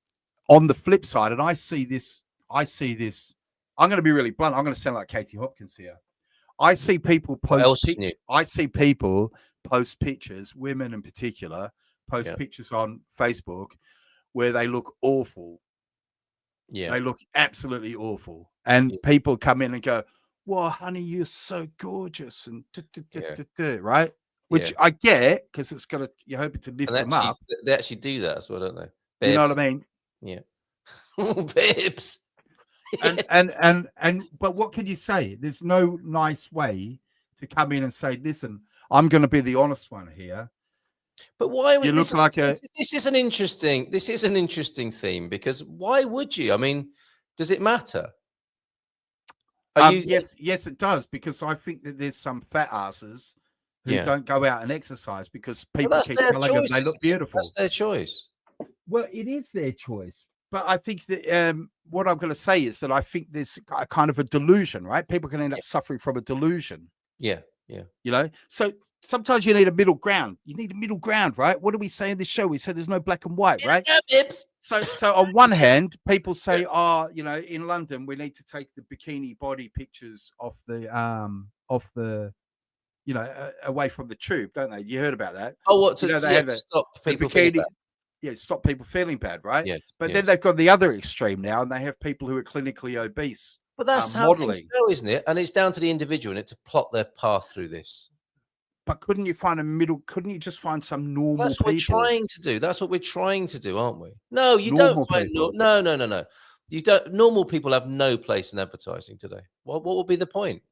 the flip side, and I see this. I'm going to be really blunt. I'm going to sound like Katie Hopkins here. I see people post pictures, women in particular, post pictures on Facebook where they look awful. Yeah. They look absolutely awful. And people come in and go, "Well, honey, you're so gorgeous," and right? Which I get, because it's got you're hoping to lift them up. They actually do that as well, don't they? Babes. You know what I mean? Yeah. Babes. and but what can you say? There's no nice way to come in and say, "Listen, I'm going to be the honest one here." But why would you look like this is an interesting theme, because why would you? I mean, does it matter? Yes, it does, because I think that there's some fat asses who don't go out and exercise because people keep telling them they look beautiful. That's their choice. Well, it is their choice. But I think that what I'm going to say is that I think there's a kind of a delusion, right? People can end up suffering from a delusion. Yeah. You know, so sometimes you need a middle ground. You need a middle ground, right? What do we say in this show? We say there's no black and white, right? So on one hand, people say, you know, in London, we need to take the bikini body pictures off the, you know, away from the tube, don't they? You heard about that? Oh, what to stop people feeling bad. Yeah, stop people feeling bad, right? Yes, but then they've got the other extreme now, and they have people who are clinically obese. But that's how things go, isn't it? And it's down to the individual, and it's to plot their path through this. But couldn't you find a middle? Couldn't you just find some normal? That's what people? We're trying to do. That's what we're trying to do, aren't we? No, you don't find no. You don't. Normal people have no place in advertising today. What would be the point?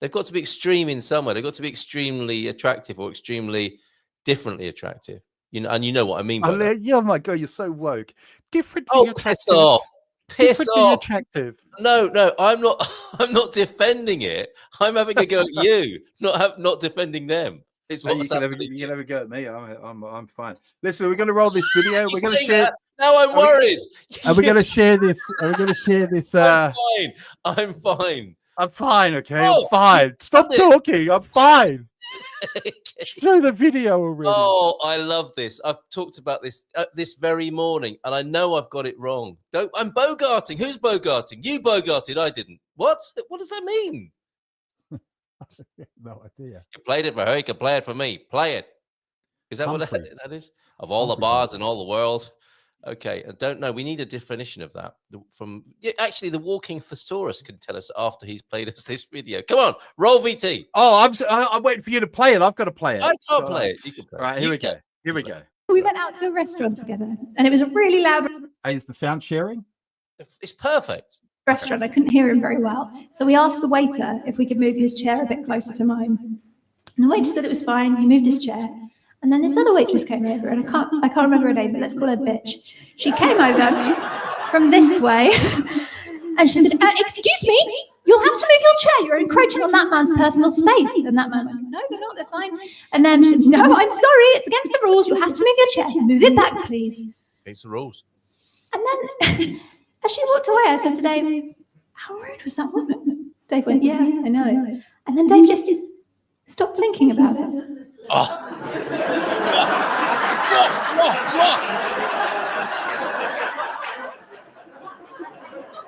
They've got to be extreme in somewhere. They've got to be extremely attractive or extremely differently attractive. You know, and you know what I mean by that. Yeah, oh my God, you're so woke. Differently attractive. Piss off. Piss off. Attractive. No, I'm not. I'm not defending it. I'm having a go at you, not defending them. It's what's happening. You can have a go at me. I'm fine. Listen, we're going to roll this video. We're going to share. Now I'm worried. Are we going to share this? Are we going to share this? I'm fine. I'm fine. Okay, I'm fine. Stop talking. I'm fine. Show the video already. Oh, I love this. I've talked about this this very morning, and I know I've got it wrong. I'm bogarting. Who's bogarting? You bogarted. I didn't. What does that mean? No idea. You played it for her. You can play it for me. Play it. Is that what that is? Of all the bars in all the world. Okay, I don't know. We need a definition of that. Actually, the walking thesaurus can tell us after he's played us this video. Come on, roll VT. Oh, I'm waiting for you to play it. I've got to play it. I can't play it. You can play it. All right, here we go. Here we go. We went out to a restaurant together, and it was a really loud. Is the sound sharing? It's perfect. Restaurant. I couldn't hear him very well, so we asked the waiter if we could move his chair a bit closer to mine. And the waiter said it was fine. He moved his chair. And then this other waitress came over, and I can't remember her name, but let's call her Bitch. She came over from this way, and she said, "Excuse me, you'll have to move your chair. You're encroaching on that man's personal space. And that man went, no, they're not, they're fine. And then she said, no, I'm sorry, it's against the rules. You'll have to move your chair. Move it back, please. It's the rules. And then as she walked away, I said to Dave, how rude was that woman? Dave went, yeah, I know. And then Dave just stopped thinking about it. Oh.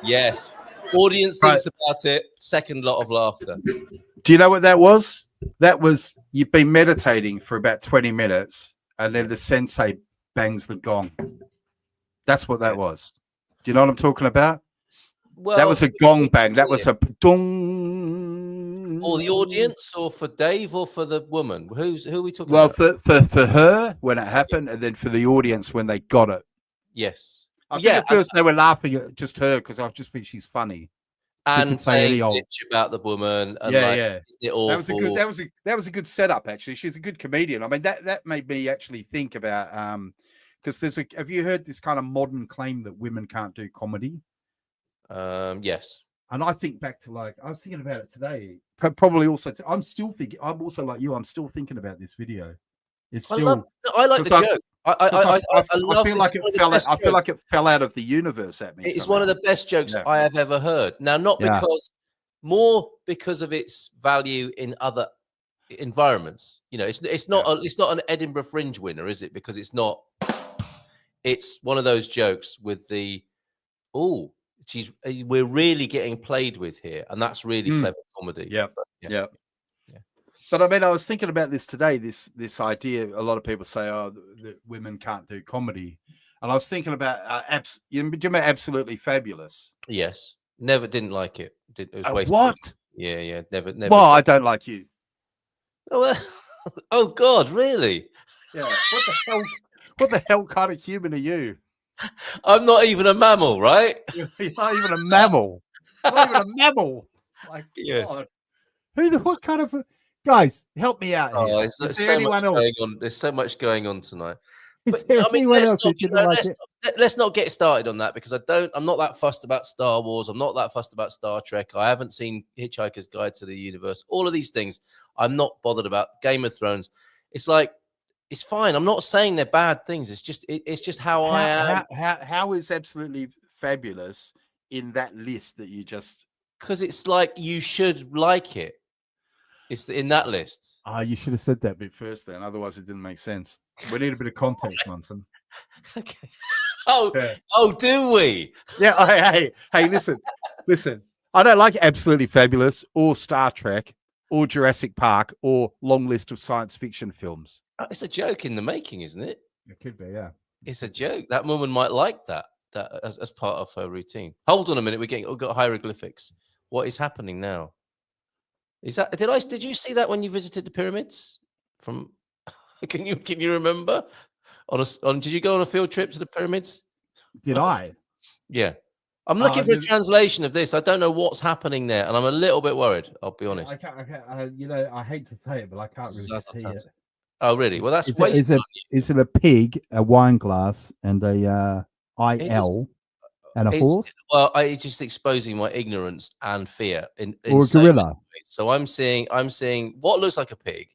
Yes. Audience thinks about it. Second lot of laughter. Do you know what that was? That was you've been meditating for about 20 minutes and then the sensei bangs the gong. That's what that was. Do you know what I'm talking about? Well, that was a gong bang. That was a dong. Or the audience, or for Dave, or for the woman? Who are we talking well, about? for her when it happened, and then for the audience when they got it. Yes. I think at first they were laughing at just her because I just think she's funny. And saying bitch about the woman. And yeah. Isn't it awful? That was a good setup. Actually, she's a good comedian. I mean, that made me actually think about because have you heard this kind of modern claim that women can't do comedy? Yes. And I think back to I was thinking about it today. Probably also, I'm still thinking. I'm also like you. I'm still thinking about this video. It's still. I like the joke. I feel like it fell. I feel like it fell out of the universe at me. It's one of the best jokes I have ever heard. Now, not because of its value in other environments. You know, it's not an Edinburgh Fringe winner, is it? Because it's not. It's one of those jokes with the we're really getting played with here, and that's really clever comedy. Yeah. But I mean, I was thinking about this today. This idea. A lot of people say, "Oh, that women can't do comedy," and I was thinking about you remember Absolutely Fabulous? Yes, didn't like it. It was wasted. What? Yeah, never. Well, I don't like you. Oh God, really? Yeah. What the hell kind of human are you? I'm not even a mammal, right? You're not even a mammal. Not even a mammal. Like, yes. God. What kind of guys? Help me out. Oh, there's so much going on. There's so much going on tonight. But, I mean, let's not get started on that because I'm not that fussed about Star Wars. I'm not that fussed about Star Trek. I haven't seen Hitchhiker's Guide to the Universe. All of these things I'm not bothered about. Game of Thrones. It's like. It's fine. I'm not saying they're bad things. It's just how I am. How is Absolutely Fabulous in that list that you just? Because it's like you should like it. It's in that list. You should have said that bit first then. Otherwise, it didn't make sense. We need a bit of context, Munson. Okay. Do we? Yeah. Hey, listen. I don't like Absolutely Fabulous or Star Trek or Jurassic Park or long list of science fiction films. It's a joke in the making, isn't it? It could be, yeah. It's a joke. That woman might like that as part of her routine. Hold on a minute. We've got hieroglyphics. What is happening now? Is that did you see that when you visited the pyramids? Can you remember? Did you go on a field trip to the pyramids? Did I? Yeah. I'm looking for a translation of this. I don't know what's happening there, and I'm a little bit worried. I'll be honest. I hate to say it, but I can't really see it. Oh, really? Well, that's is it a pig, a wine glass, and a IL, and a horse? Well, it's just exposing my ignorance and fear. Or a gorilla. So I'm seeing what looks like a pig.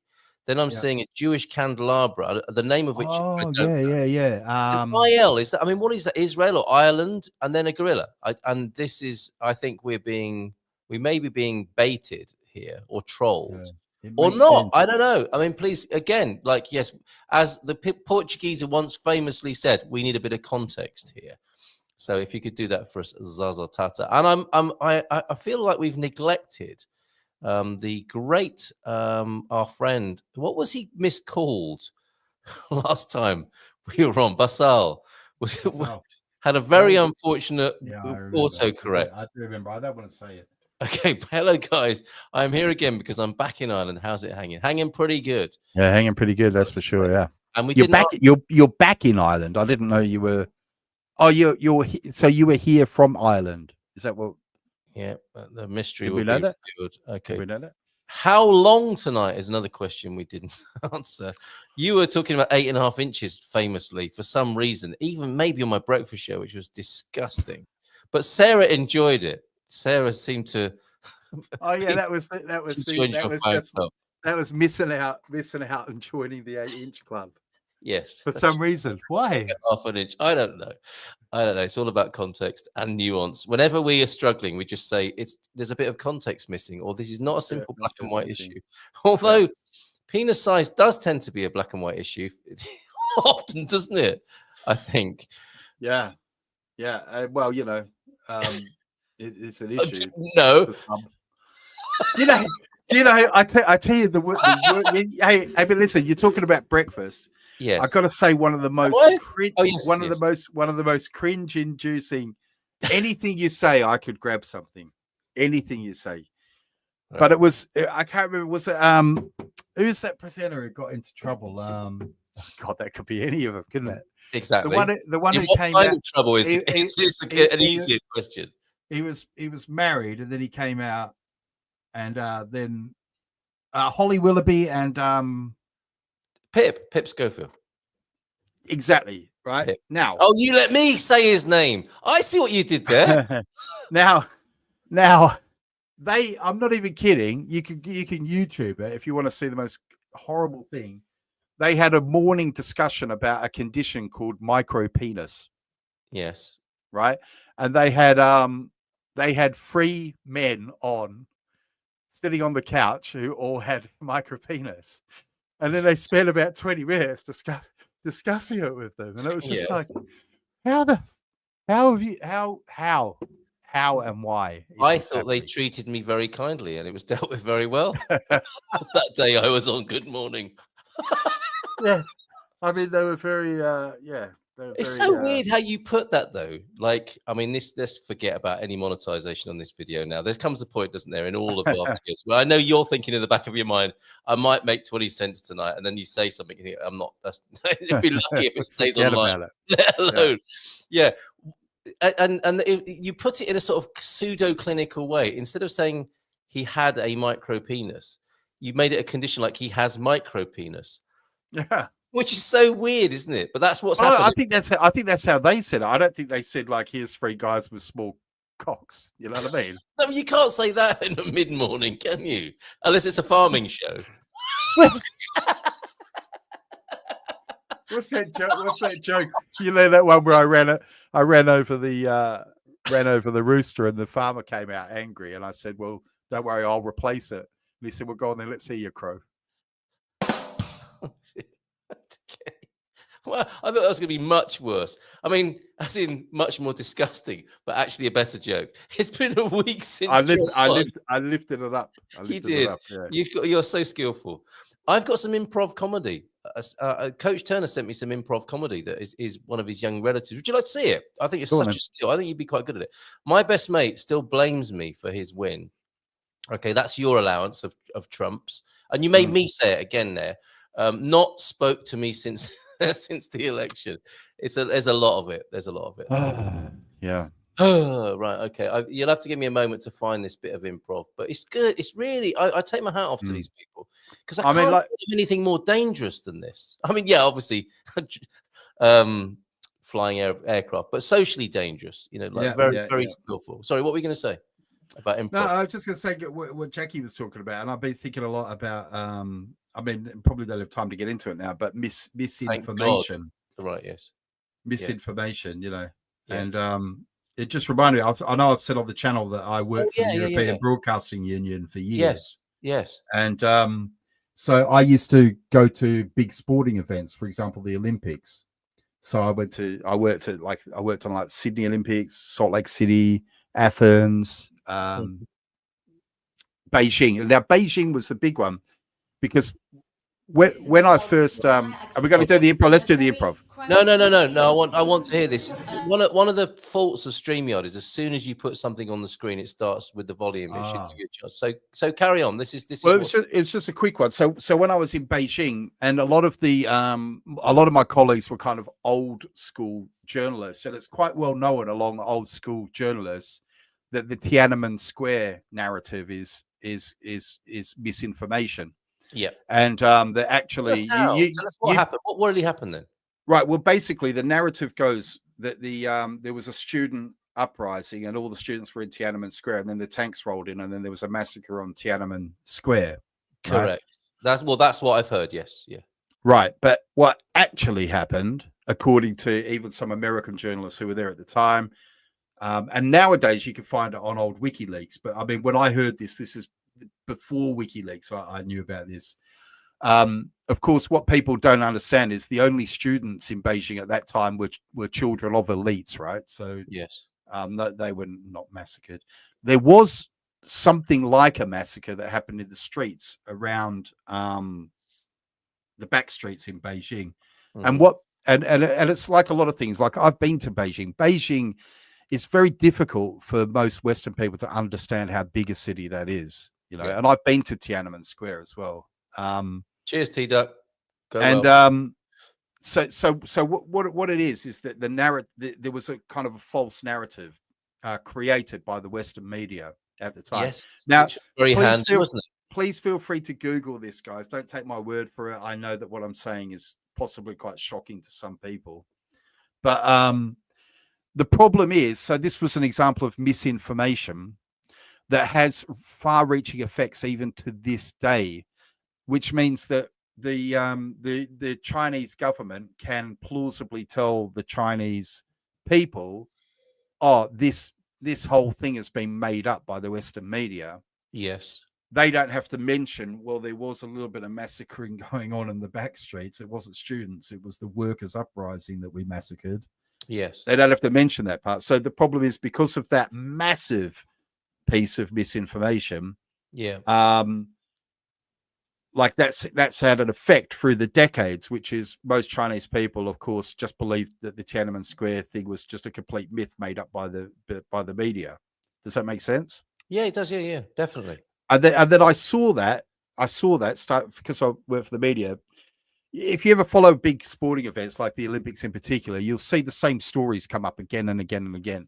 Then I'm seeing a Jewish candelabra, the name of which I don't know. Yeah. IL is that? I mean, what is that? Israel or Ireland, and then a gorilla. And this is, I think, we may be being baited here or trolled. Or not, sense. I don't know. I mean, please, again, yes, as the Portuguese once famously said, we need a bit of context here. So if you could do that for us, Zaza Tata. And I feel like we've neglected the great our friend. What was he miscalled last time we were on? Basal had a very unfortunate autocorrect. I do remember. I don't want to say it. Okay, hello guys. I'm here again because I'm back in Ireland. How's it hanging? Hanging pretty good. Yeah, hanging pretty good. That's for sure. Yeah. And you're back in Ireland. I didn't know you were. Oh, so you were here from Ireland. Is that what? Yeah, the mystery. We know that. Okay. We know that. How long tonight is another question we didn't answer. You were talking about 8.5 inches famously for some reason, even maybe on my breakfast show, which was disgusting. But Sarah enjoyed it. Sarah seemed to Oh yeah, that was missing out and joining the 8-inch club. Yes, for some reason. Why? Half an inch. I don't know. It's all about context and nuance. Whenever we are struggling, we just say there's a bit of context missing, or this is not a simple black and white issue. Although penis size does tend to be a black and white issue, often, doesn't it? I think. Yeah. Well, it's an issue. No. Do you know? I tell you the word. Hey, but listen, you're talking about breakfast. Yes. I got to say one of the most one of the most cringe-inducing. Anything you say, I could grab something. Anything you say, right. But it was I can't remember. Was it who's that presenter who got into trouble? God, that could be any of them, couldn't it? Exactly. The one who came out of trouble is an easier question. He was married, and then he came out, and then Holly Willoughby and Pip Schofield. Exactly, right? Pip. Now. Oh, you let me say his name. I see what you did there. now I'm not even kidding. You can YouTube it if you want to see the most horrible thing. They had a morning discussion about a condition called micropenis. Yes. Right? And they had 3 men sitting on the couch who all had micropenis. And then they spent about 20 minutes discussing it with them. And it was just like, how and why? I thought they treated me very kindly and it was dealt with very well. That day I was on Good Morning. Yeah. I mean, they were very, It's so weird how you put that, though. Like, I mean, let's forget about any monetization on this video now. There comes a point, doesn't there, in all of our videos where I know you're thinking in the back of your mind, I might make 20 cents tonight, and then you say something, you think, I'm not. You'd be lucky if it stays online, let alone. Yeah. And you put it in a sort of pseudo-clinical way. Instead of saying he had a micro penis, you made it a condition like he has micro penis. Yeah. Which is so weird, isn't it? But that's what's happening. I think that's how they said it. I don't think they said like, here's 3 guys with small cocks. You know what I mean? No, you can't say that in the mid-morning, can you? Unless it's a farming show. What's that joke? What's that joke? You know that one where I ran over the rooster and the farmer came out angry, and I said, "Well, don't worry, I'll replace it." And he said, "Well, go on then, let's hear your crow." Okay. Well, I thought that was going to be much worse. I mean, as in much more disgusting, but actually a better joke. It's been a week since I lifted it up. You did. You're so skillful. I've got some improv comedy. Coach Turner sent me some improv comedy that is one of his young relatives. Would you like to see it? I think it's such a skill. I think you'd be quite good at it. My best mate still blames me for his win. Okay, that's your allowance of Trump's. And you made me say it again there. Not spoke to me since since the election. There's a lot of it. There's a lot of it. Yeah. Right. Okay. You'll have to give me a moment to find this bit of improv, but it's good. It's really. I take my hat off to these people because I can't think of anything more dangerous than this. I mean, yeah, obviously, flying aircraft, but socially dangerous. You know, like very skillful. Sorry, what were you going to say about improv? No, I was just going to say what Jackie was talking about, and I've been thinking a lot about. I mean, probably don't have time to get into it now, but misinformation. Right. Yes. Misinformation. You know, and it just reminded me. I know I've said on the channel that I worked for the European Broadcasting Union for years. Yes. And so I used to go to big sporting events, for example, the Olympics. So I worked on like Sydney Olympics, Salt Lake City, Athens, Beijing. Now Beijing was the big one because when I first are we going to do the improv? Let's do the improv. No. I want to hear this. One of the faults of StreamYard is as soon as you put something on the screen, it starts with the volume. It should give you a chance. So carry on. It's just a quick one. So when I was in Beijing, and a lot of my colleagues were kind of old school journalists, and it's quite well known along old school journalists that the Tiananmen Square narrative is misinformation. Yeah, and that actually, tell us what happened. What really happened then? Right. Well, basically, the narrative goes that there was a student uprising, and all the students were in Tiananmen Square, and then the tanks rolled in, and then there was a massacre on Tiananmen Square. Correct. Right? That's what I've heard. Yes. Yeah. Right. But what actually happened, according to even some American journalists who were there at the time, and nowadays you can find it on old WikiLeaks. But I mean, when I heard this is before WikiLeaks. I knew about this. Of course, what people don't understand is the only students in Beijing at that time were children of elites, right? So yes, they were not massacred. There was something like a massacre that happened in the streets around the back streets in Beijing, and it's like a lot of things. Like, I've been to Beijing. Beijing is very difficult for most Western people to understand how big a city that is, you know. Yeah. And I've been to Tiananmen Square as well. Cheers, T-Duck. So what it is that the narrative, there was a kind of a false narrative created by the Western media at the time. Yes. Now, very handy, wasn't it? Please feel free to Google this, guys. Don't take my word for it. I know that what I'm saying is possibly quite shocking to some people, but the problem is, so this was an example of misinformation that has far-reaching effects even to this day, which means that the Chinese government can plausibly tell the Chinese people, oh, this whole thing has been made up by the Western media. Yes. They don't have to mention, well, there was a little bit of massacring going on in the back streets. It wasn't students. It was the workers' uprising that we massacred. Yes. They don't have to mention that part. So the problem is, because of that massive piece of misinformation, like that's had an effect through the decades, which is most Chinese people, of course, just believed that the Tiananmen Square thing was just a complete myth made up by the media. Does that make sense? Yeah, it does. Yeah, definitely. And then I saw that start, because I work for the media. If you ever follow big sporting events like the Olympics in particular, you'll see the same stories come up again and again and again.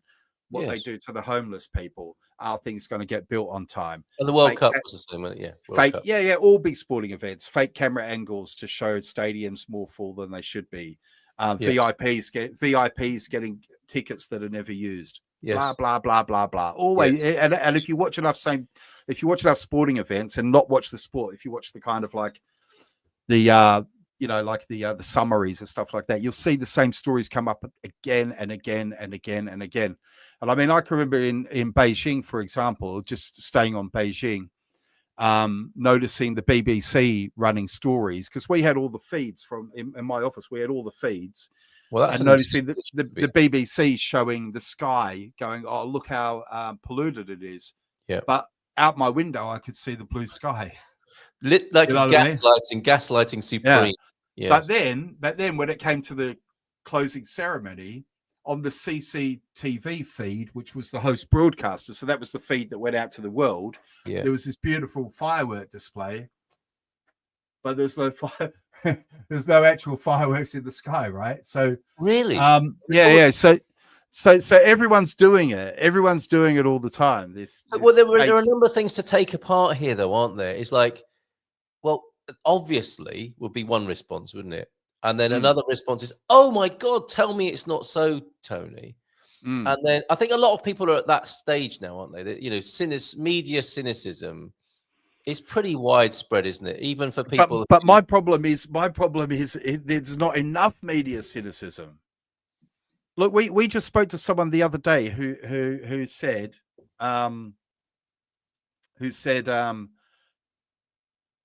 What they do to the homeless people, are things going to get built on time? And the World Cup was the same, yeah. Fake, all big sporting events, fake camera angles to show stadiums more full than they should be. VIPs getting tickets that are never used. Yes. Blah blah blah blah blah. Always, and if you watch enough sporting events and not watch the sport, if you watch the kind of like the the summaries and stuff like that, you'll see the same stories come up again and again and again and again. And I mean, I can remember in Beijing, for example, just staying on Beijing, noticing the BBC running stories, because we had all the feeds from in my office. We had all the feeds. Well, that's noticing the BBC showing the sky, going, "Oh, look how polluted it is." Yeah. But out my window, I could see the blue sky. Lit like gaslighting supreme. Yeah. But then when it came to the closing ceremony on the CCTV feed, which was the host broadcaster, so that was the feed that went out to the world. Yeah. There was this beautiful firework display, but there's no fire. There's no actual fireworks in the sky, right? So really, So everyone's doing it. Everyone's doing it all the time. Well, there are a number of things to take apart here, though, aren't there? It's like, well, obviously would be one response, wouldn't it? And then another response is, "Oh my God, tell me it's not so, Tony." And then I think a lot of people are at that stage now, aren't they? That, media cynicism is pretty widespread, isn't it? Even for people. But my problem is there's not enough media cynicism. Look, we just spoke to someone the other day who said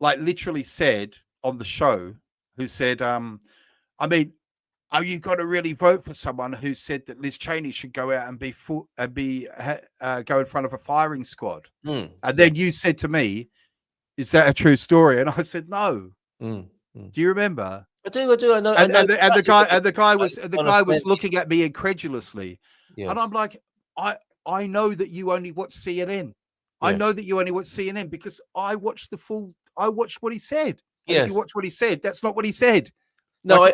like literally said on the show, who said, I mean, are you going to really vote for someone who said that Liz Cheney should go out and go in front of a firing squad? And then you said to me, "Is that a true story?" And I said, "No." Do you remember? I do. I know. And the guy was looking at me incredulously, and I'm like, I know that you only watch CNN. Yes. I know that you only watch CNN because I watched what he said. Yes. If you watch what he said, that's not what he said. No,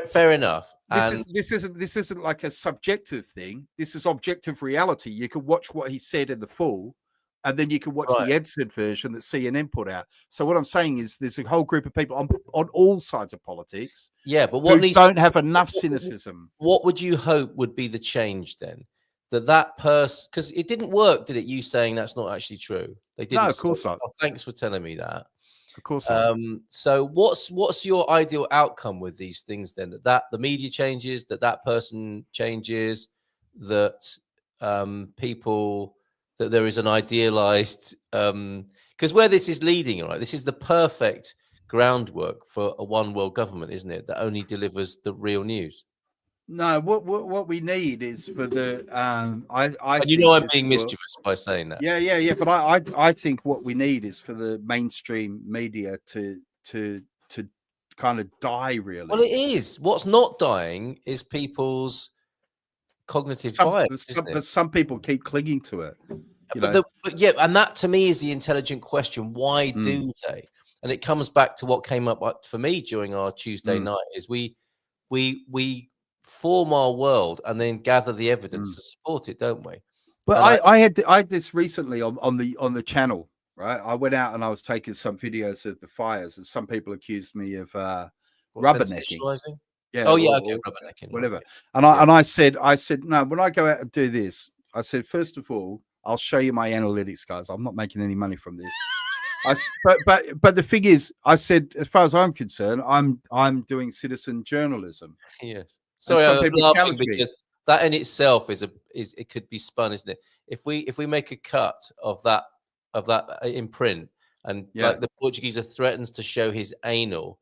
fair enough. This isn't like a subjective thing. This is objective reality. You can watch what he said in the full, and then you can watch the edited version that CNN put out. So what I'm saying is, there's a whole group of people on all sides of politics. Yeah, but don't have enough cynicism. What would you hope would be the change then? that person, because it didn't work, did it? You saying that's not actually true. They didn't. No, of course not. Oh, thanks for telling me that. Of course not. So what's your ideal outcome with these things then? That the media changes, that person changes, that people, that there is an idealized, because where this is leading, right? This is the perfect groundwork for a one world government, isn't it? That only delivers the real news. No, what we need is for the and you know I'm being mischievous by saying that. Yeah. But I think what we need is for the mainstream media to kind of die, really. Well, it is. What's not dying is people's cognitive bias. But some people keep clinging to it. But yeah, and that to me is the intelligent question. Why do they? And it comes back to what came up for me during our Tuesday night is we form our world and then gather the evidence to support it, don't we? But I had this recently on the channel, right? I went out and I was taking some videos of the fires, and some people accused me of rubbernecking. Yeah. Oh yeah, okay, rubbernecking. Whatever. Okay. And I said no. When I go out and do this, I said, first of all, I'll show you my analytics, guys. I'm not making any money from this. But the thing is, I said, as far as I'm concerned, I'm doing citizen journalism. Yes. Sorry, I was laughing because that in itself is it could be spun, isn't it? If we make a cut of that in print, and like the Portuguese threatens to show his anal,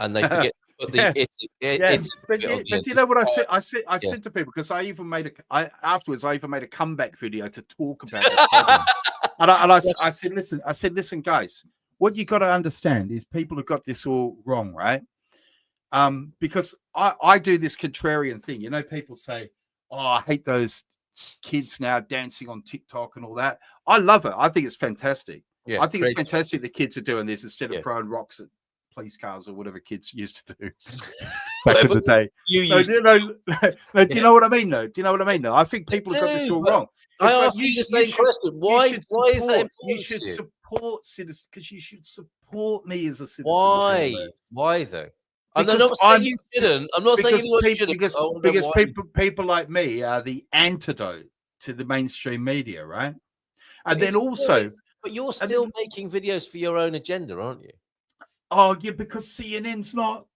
and they forget to put the but you know what I said to people, because I even made a comeback video to talk about this problem. And I said, listen, guys, what you got to understand is people have got this all wrong, right? Because I do this contrarian thing. You know, people say, oh, I hate those kids now dancing on TikTok and all that. I love it. I think it's fantastic. Yeah, I think it's fantastic the kids are doing this instead of throwing rocks at police cars or whatever kids used to do back in the day. Do you know what I mean, though? Do you know what I mean, though? I think people have got this all wrong. I ask you the same question. Why is that important? You should support citizens, because you should support me as a citizen. Why though? I'm not saying you shouldn't. I'm not saying you shouldn't. Because people like me are the antidote to the mainstream media, right? And then also, but you're still making videos for your own agenda, aren't you? Oh, yeah, because CNN's not.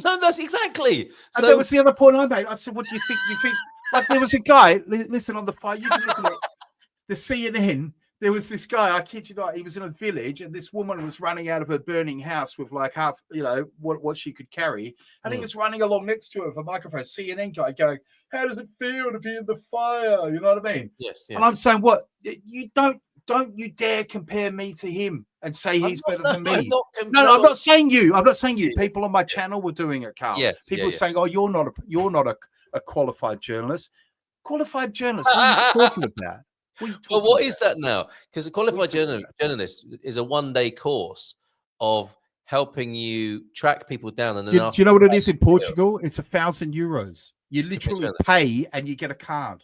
No, that's exactly. And that was the other point I made. I said, what do you think? You think like there was a guy? Listen, on the fire, you can look at it. The CNN. There was this guy, I kid you not, he was in a village, and this woman was running out of her burning house with like half, what she could carry. And he was running along next to her with a microphone, CNN guy going, how does it feel to be in the fire? You know what I mean? Yes. And I'm saying, what? You don't you dare compare me to him and say he's better than me. I'm not saying you. I'm not saying you. People on my channel were doing it, Carl. Yes. People saying, oh, you're not a qualified journalist. Qualified journalist? What are you talking about? Well, what is that now? Because a qualified journalist is a one-day course of helping you track people down. And do you know what it is in Portugal? It's €1,000. You literally pay and you get a card.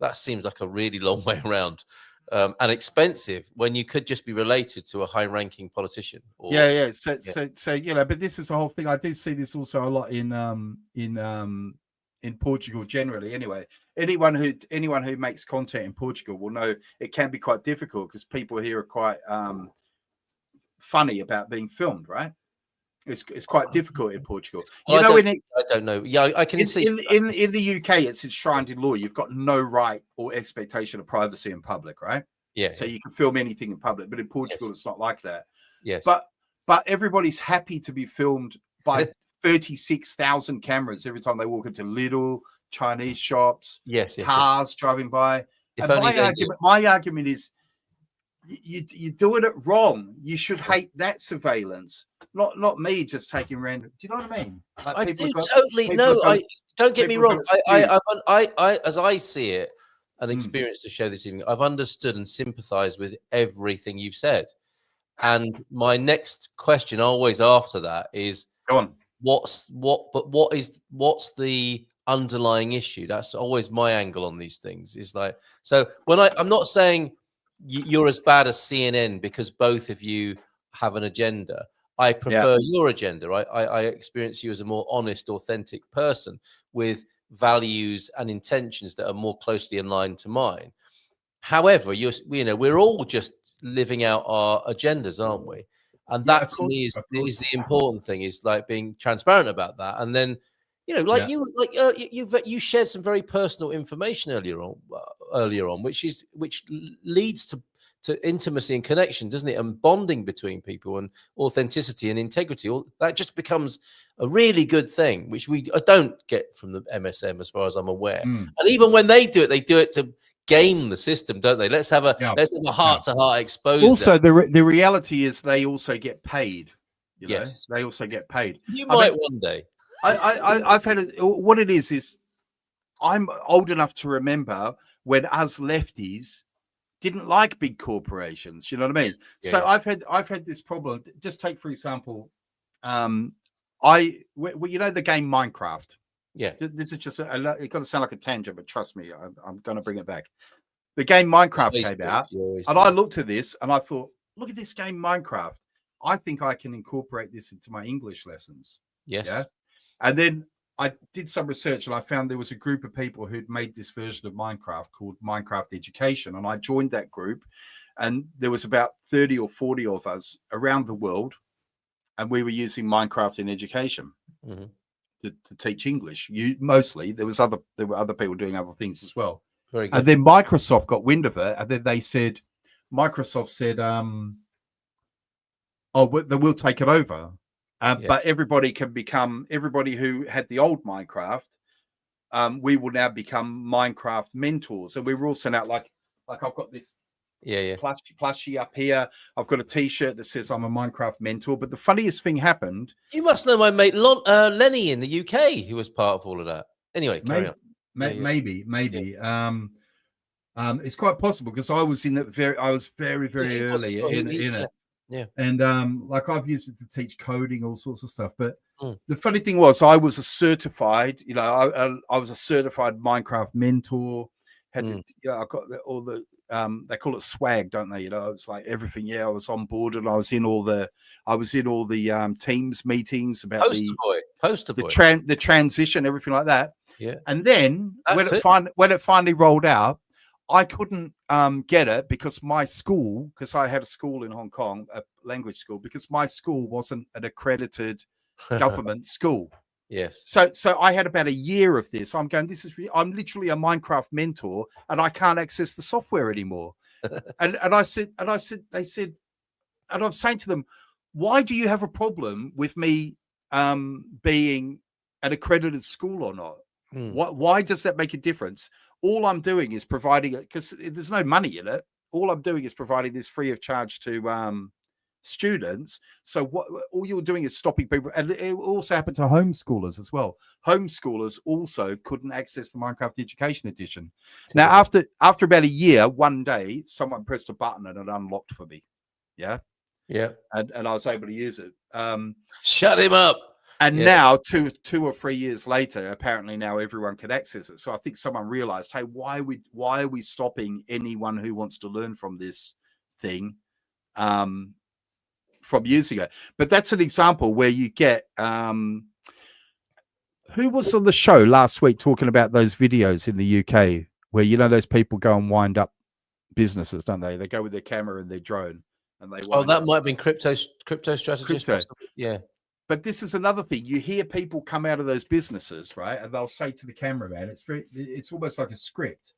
That seems like a really long way around, and expensive when you could just be related to a high-ranking politician. So but this is the whole thing. I do see this also a lot in Portugal generally. Anyway, anyone who makes content in Portugal will know it can be quite difficult because people here are quite funny about being filmed, right? It's quite difficult in Portugal. I don't know. Yeah, I can see in the UK it's enshrined in law. You've got no right or expectation of privacy in public, right? Yeah. So you can film anything in public, but in Portugal it's not like that. Yes. But everybody's happy to be filmed by 36,000 cameras every time they walk into little Chinese shops, cars driving by. And my argument is you're doing it wrong. You should hate that surveillance, not me just taking random. Do you know what I mean? Like I do totally. No, don't get me wrong. I as I see it and experience the show this evening, I've understood and sympathized with everything you've said. And my next question, always after that, is go on. What's the underlying issue? That's always my angle on these things. Is like, so when I'm not saying you're as bad as CNN because both of you have an agenda. I prefer your agenda. I experience you as a more honest, authentic person with values and intentions that are more closely aligned to mine. However, we're all just living out our agendas, aren't we? And that to me is the important thing, is like being transparent about that. And then, you shared some very personal information earlier on, which leads to intimacy and connection, doesn't it? And bonding between people, and authenticity and integrity. That just becomes a really good thing, which we don't get from the MSM, as far as I'm aware. And even when they do it to game the system, don't they? Let's have a heart-to-heart exposure. Also, the reality is they also get paid. Yes, they also get paid. You might one day. I've had what it is I'm old enough to remember when us lefties didn't like big corporations. You know what I mean? Yeah, so yeah. I've had this problem. Just take, for example, the game Minecraft. Yeah, this is just it's going to sound like a tangent, but trust me, I'm going to bring it back. The game Minecraft came out, and I looked at this and I thought, look at this game Minecraft. I think I can incorporate this into my English lessons. Yes. Yeah. And then I did some research and I found there was a group of people who'd made this version of Minecraft called Minecraft Education. And I joined that group, and there was about 30 or 40 of us around the world. And we were using Minecraft in education to teach English. Mostly there were other people doing other things as well. Very good. And then Microsoft got wind of it. And then Microsoft said, we'll take it over. But everybody who had the old Minecraft, we will now become Minecraft mentors. And we were also now like I've got this plushie up here. I've got a T-shirt that says I'm a Minecraft mentor. But the funniest thing happened. You must know my mate Lenny in the UK, who was part of all of that. Anyway, carry on. Maybe. It's quite possible, because I was very early in it. Yeah. And I've used it to teach coding, all sorts of stuff. But the funny thing was, I was a certified, I was a certified Minecraft mentor. I got all the they call it swag, don't they? It's like everything. Yeah, I was on board, and I was in all the teams meetings about the transition, everything like that. Yeah. And then when it finally rolled out, I couldn't get it because my school, because I had a school in Hong Kong, a language school, because my school wasn't an accredited government school. Yes. So I had about a year of this. I'm going, I'm literally a Minecraft mentor, and I can't access the software anymore. and I'm saying to them, why do you have a problem with me being an accredited school or not? Why does that make a difference? All I'm doing is providing it, because there's no money in it. All I'm doing is providing this free of charge to students. So all you're doing is stopping people. And it also happened to homeschoolers as well. Homeschoolers also couldn't access the Minecraft Education Edition. Now, after about a year, one day, someone pressed a button and it unlocked for me. Yeah. Yeah. And I was able to use it. Shut him up. And now, 2 or 3 years later, apparently now everyone can access it. So I think someone realized, hey, why are we stopping anyone who wants to learn from this thing from using it? But that's an example where you get who was on the show last week talking about those videos in the UK where those people go and wind up businesses, don't they? They go with their camera and their drone and they. That might have been crypto strategists. Yeah. But this is another thing. You hear people come out of those businesses, right? And they'll say to the cameraman, it's almost like a script.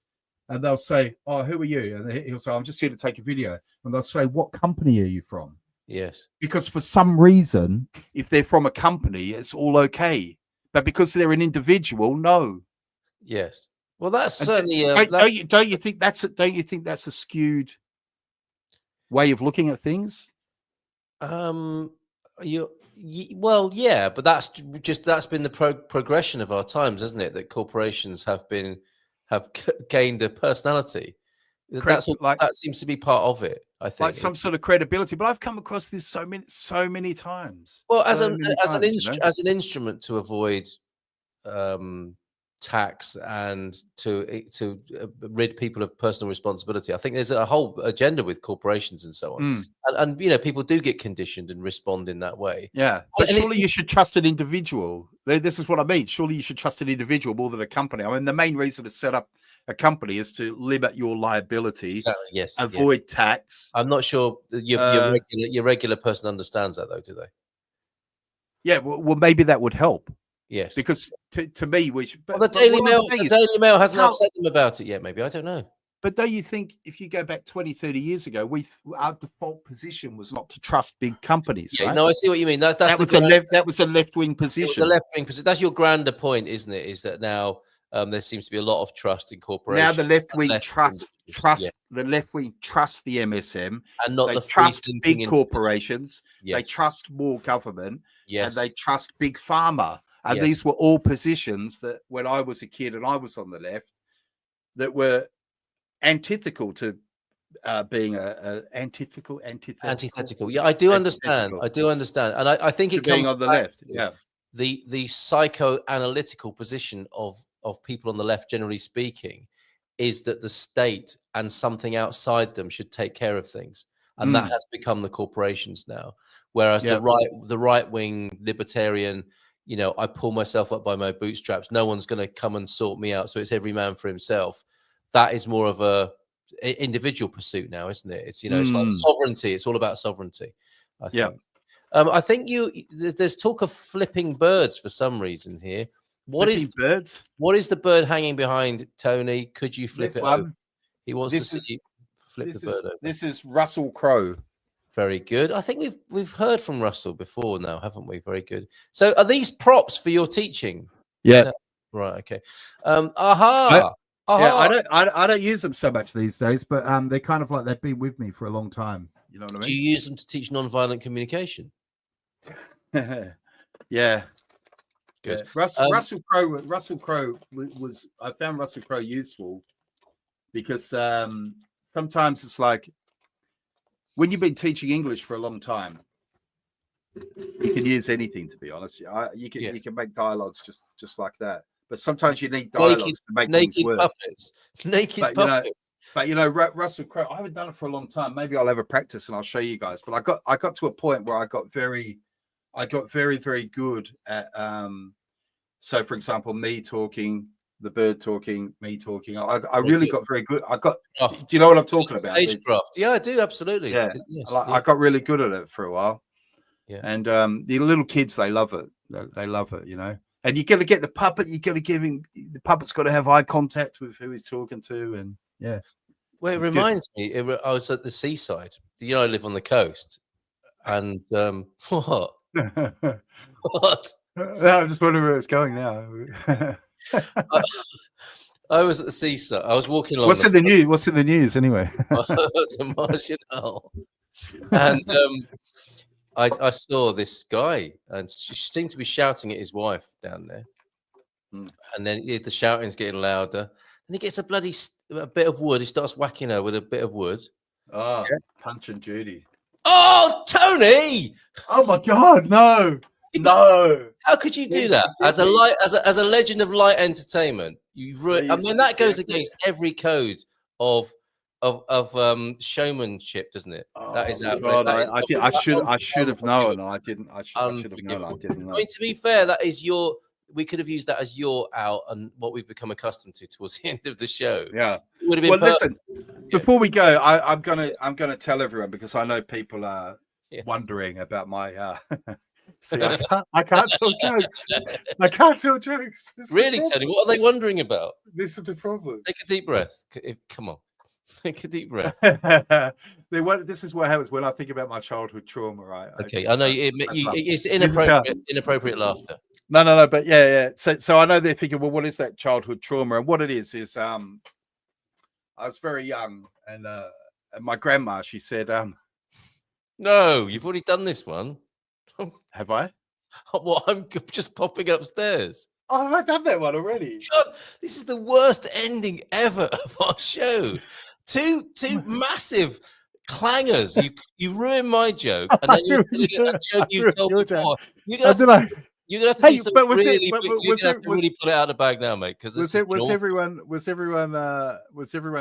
And they'll say, oh, who are you? And he'll say, I'm just here to take a video. And they'll say, what company are you from? Yes. Because for some reason, if they're from a company, it's all okay. But because they're an individual, no. Yes. Well, that's certainly. Don't you think that's a skewed way of looking at things? Well, yeah, but that's been the progression of our times, hasn't it? That corporations have gained a personality. That seems to be part of it. I think, like some sort of credibility. But I've come across this so many times. Well, as an instrument to avoid tax and to rid people of personal responsibility. I think there's a whole agenda with corporations and so on, and you know, people do get conditioned and respond in that way. Yeah, but surely you should trust an individual. This is what I mean. Surely you should trust an individual more than a company. I mean, the main reason to set up a company is to limit your liability. Exactly, yes, avoid tax. I'm not sure your regular person understands that, though, do they? Yeah, well, maybe that would help. Yes, because to me, the Daily Mail hasn't upset them about it yet. Maybe, I don't know. But don't you think if you go back 20, 30 years ago, our default position was not to trust big companies? Yeah, right? no, I see what you mean. That was a left-wing position. The left-wing position. That's your grander point, isn't it? Is that now there seems to be a lot of trust in corporations. Now the left-wing trust the left-wing trust the MSM, and not they the trust big corporations. Yes. They trust more government. Yes. And they trust big pharma. And these were all positions that when I was a kid and I was on the left, that were antithetical to being antithetical. Yeah, I do understand. I do understand, and I think it comes on the back left. to Yeah, the psychoanalytical position of people on the left, generally speaking, is that the state and something outside them should take care of things, and that has become the corporations now. Whereas the right wing libertarian, you know, I pull myself up by my bootstraps. No one's going to come and sort me out. So it's every man for himself. That is more of a individual pursuit now, isn't it? It's, you know, it's like sovereignty. It's all about sovereignty, I think. I think there's talk of flipping birds for some reason here. What is the bird hanging behind, Tony? Could you flip it over? He wants to see you flip the bird over. This is Russell Crowe. Very good. I think we've heard from Russell before now, haven't we? Very good. So are these props for your teaching? Yeah. Right. Okay. Yeah, I don't use them so much these days, but they're kind of like they've been with me for a long time. You know what I mean? Do you use them to teach nonviolent communication? Yeah. Good. Yeah. Russell Crowe was. I found Russell Crowe useful because sometimes it's like when you've been teaching English for a long time, you can use anything. To be honest, you can make dialogues just like that. But sometimes you need dialogues to make things work. Naked puppets. But you know, Russell Crowe. I haven't done it for a long time. Maybe I'll have a practice and I'll show you guys. But I got to a point where I got very, very good at. So, for example, me talking, the bird talking, me talking. I really got very good. Do you know what I'm talking about? Stagecraft. Yeah, I do, absolutely. Yeah, yes, I got really good at it for a while. Yeah, and the little kids, they love it. They love it, you know. And you got to get the puppet. You got to give him. The puppet's got to have eye contact with who he's talking to, and yeah. Well, it reminds me. I was at the seaside. You know, I live on the coast, and what? What? I'm just wondering where it's going now. I was at the seaside. I was walking along. What's in the news? What's in the news anyway? The Marginal. And I saw this guy, and she seemed to be shouting at his wife down there. And then the shouting's getting louder. And he gets a bit of wood. He starts whacking her with a bit of wood. Oh, Punch and Judy. Oh, Tony! Oh my God, no. No. How could you do that? As a legend of light entertainment, you've ruined. I mean, that goes against every code of showmanship, doesn't it? Oh, that is outrageous. I should have known. I didn't. I should have known. I didn't know. I mean, to be fair, that is your. We could have used that as your out and what we've become accustomed to towards the end of the show. Yeah. It would have been listen. Before we go, I'm gonna tell everyone because I know people are wondering about my. See, I can't tell jokes. I can't tell jokes. Really, Tony? What are they wondering about? This is the problem. Take a deep breath. Come on. Take a deep breath. This is what happens when I think about my childhood trauma, right? Okay, I know it's inappropriate laughter. No, but yeah. So I know they're thinking, well, what is that childhood trauma? And what it is I was very young, and my grandma, she said, no, you've already done this one. Have I? Well, I'm just popping upstairs. Oh, have I done that one already? God, this is the worst ending ever of our show. Two massive clangers. You ruined my joke, and then you're doing a joke you've told before. You're You're gonna have to do some but was it- really. but You're was gonna have it- to really put it out of the bag now, mate. Because was everyone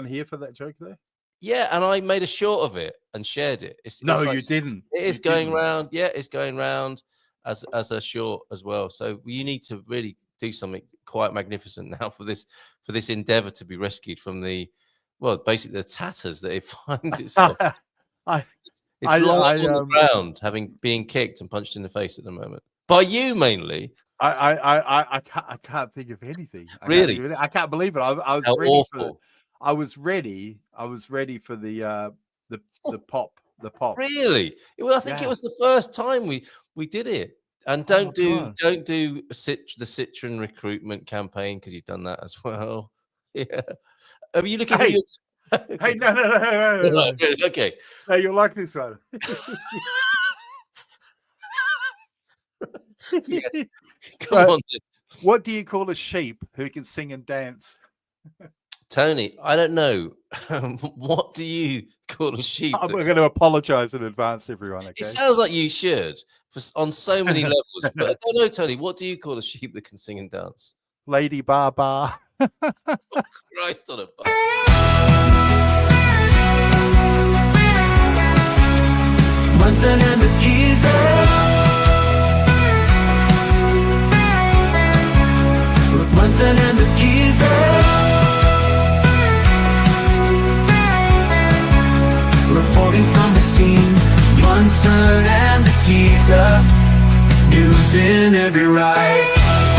here for that joke though? Yeah, and I made a short of it and shared it. No, you didn't. It is You going didn't. round. Yeah, it's going round as a short as well. So you need to really do something quite magnificent now for this endeavor to be rescued from basically the tatters that it finds itself. It's lying on the ground, being kicked and punched in the face at the moment by you mainly. I can't think of anything. I can't believe it. I was How ready awful. I was ready for the pop. Really? Well, I think it was the first time we did it. And don't do the Citroen recruitment campaign because you've done that as well. Yeah. Are you looking at your... Hey, no. Okay. No, you'll like this one. Yes. Come on. What do you call a sheep who can sing and dance? Tony, I don't know. What do you call a sheep? I'm going to apologize in advance, everyone. Okay? It sounds like you should on so many levels. But I don't know, Tony. What do you call a sheep that can sing and dance? Lady Bar Bar. Oh, Christ on a bike. Munson and the Geeza. Munson and the Geeza. Reporting from the scene, Munson and the Geeza. News in every ride.